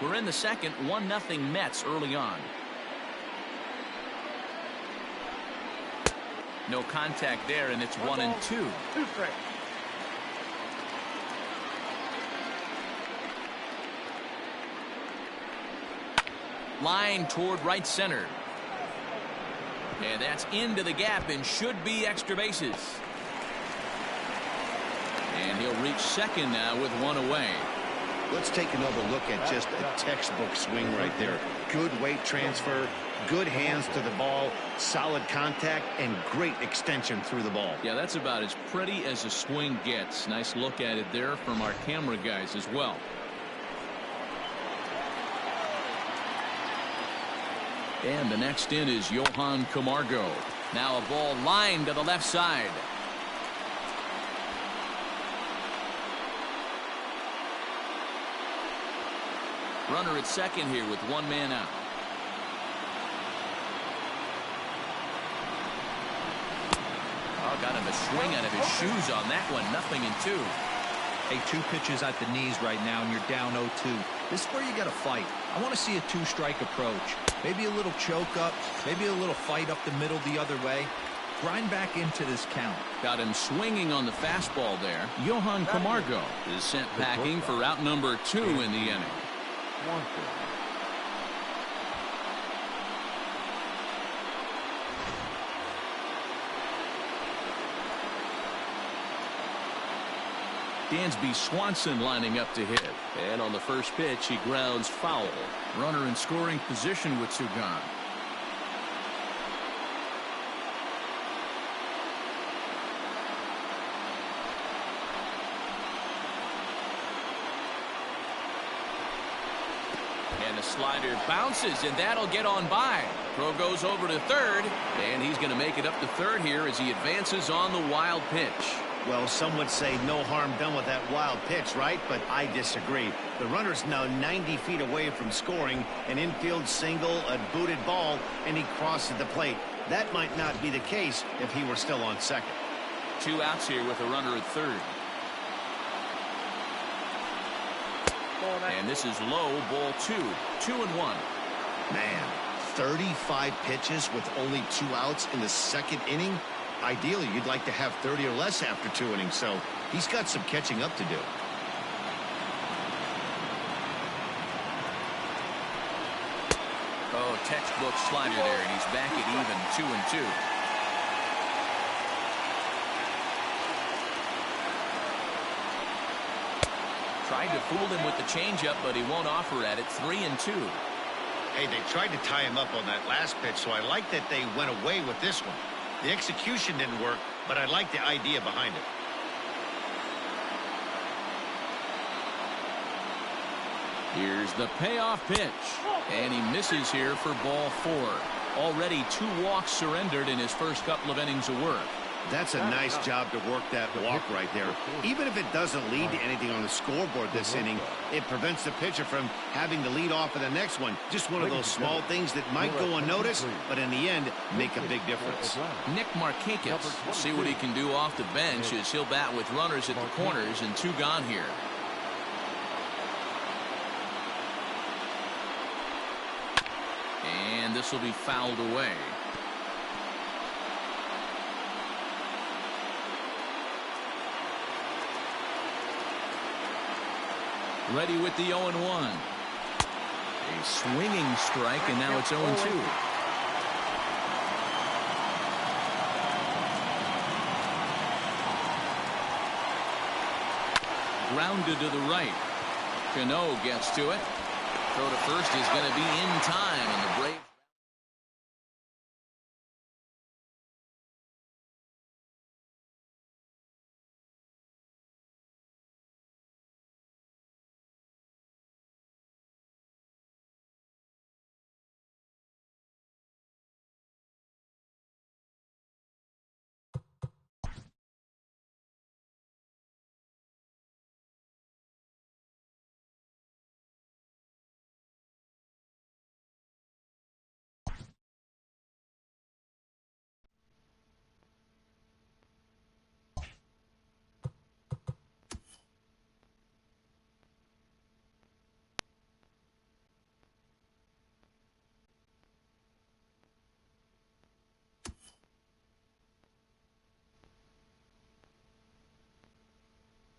We're in the second, 1-0 Mets early on. No contact there, and it's 1-2. 2 strikes. Line toward right center. And that's into the gap and should be extra bases. And he'll reach second now with one away. Let's take another look at just a textbook swing right there. Good weight transfer, good hands to the ball, solid contact, and great extension through the ball. Yeah, that's about as pretty as a swing gets. Nice look at it there from our camera guys as well. And the next in is Johan Camargo. Now a ball lined to the left side. Runner at second here with one man out. Oh, got him a swing out of his shoes on that one. 0-2. Hey, 2 pitches at the knees right now, and you're down 0-2. This is where you got to fight. I want to see a 2-strike approach. Maybe a little choke up, maybe a little fight up the middle the other way. Grind back into this count. Got him swinging on the fastball there. Johan Camargo is sent packing for out number 2 in the inning. Dansby Swanson lining up to hit. And on the first pitch, he grounds foul. Runner in scoring position with 2 gone. And the slider bounces, and that'll get on by. Throw goes over to third, and he's going to make it up to third here as he advances on the wild pitch. Well, some would say no harm done with that wild pitch, right? But I disagree. The runner's now 90 feet away from scoring, an infield single, a booted ball, and he crosses the plate. That might not be the case if he were still on second. 2 outs here with a runner at third. And this is low, ball 2. 2-1. Man, 35 pitches with only 2 outs in the second inning. Ideally, you'd like to have 30 or less after 2 innings, so he's got some catching up to do. Oh, textbook slider there, and he's back at even, 2-2. Tried to fool him with the changeup, but he won't offer at it. 3-2. Hey, they tried to tie him up on that last pitch, so I like that they went away with this one. The execution didn't work, but I like the idea behind it. Here's the payoff pitch. And he misses here for ball 4. Already 2 walks surrendered in his first couple of innings of work. That's a nice job to work that walk right there. Even if it doesn't lead to anything on the scoreboard this inning, it prevents the pitcher from having to lead off of the next one. Just one of those small things that might go unnoticed, but in the end, make a big difference. Nick Markakis will see what he can do off the bench as he'll bat with runners at the corners and 2 gone here. And this will be fouled away. Ready with the 0-1. A swinging strike, and now it's 0-2. Grounded to the right. Cano gets to it. Throw to first is going to be in time, and the Braves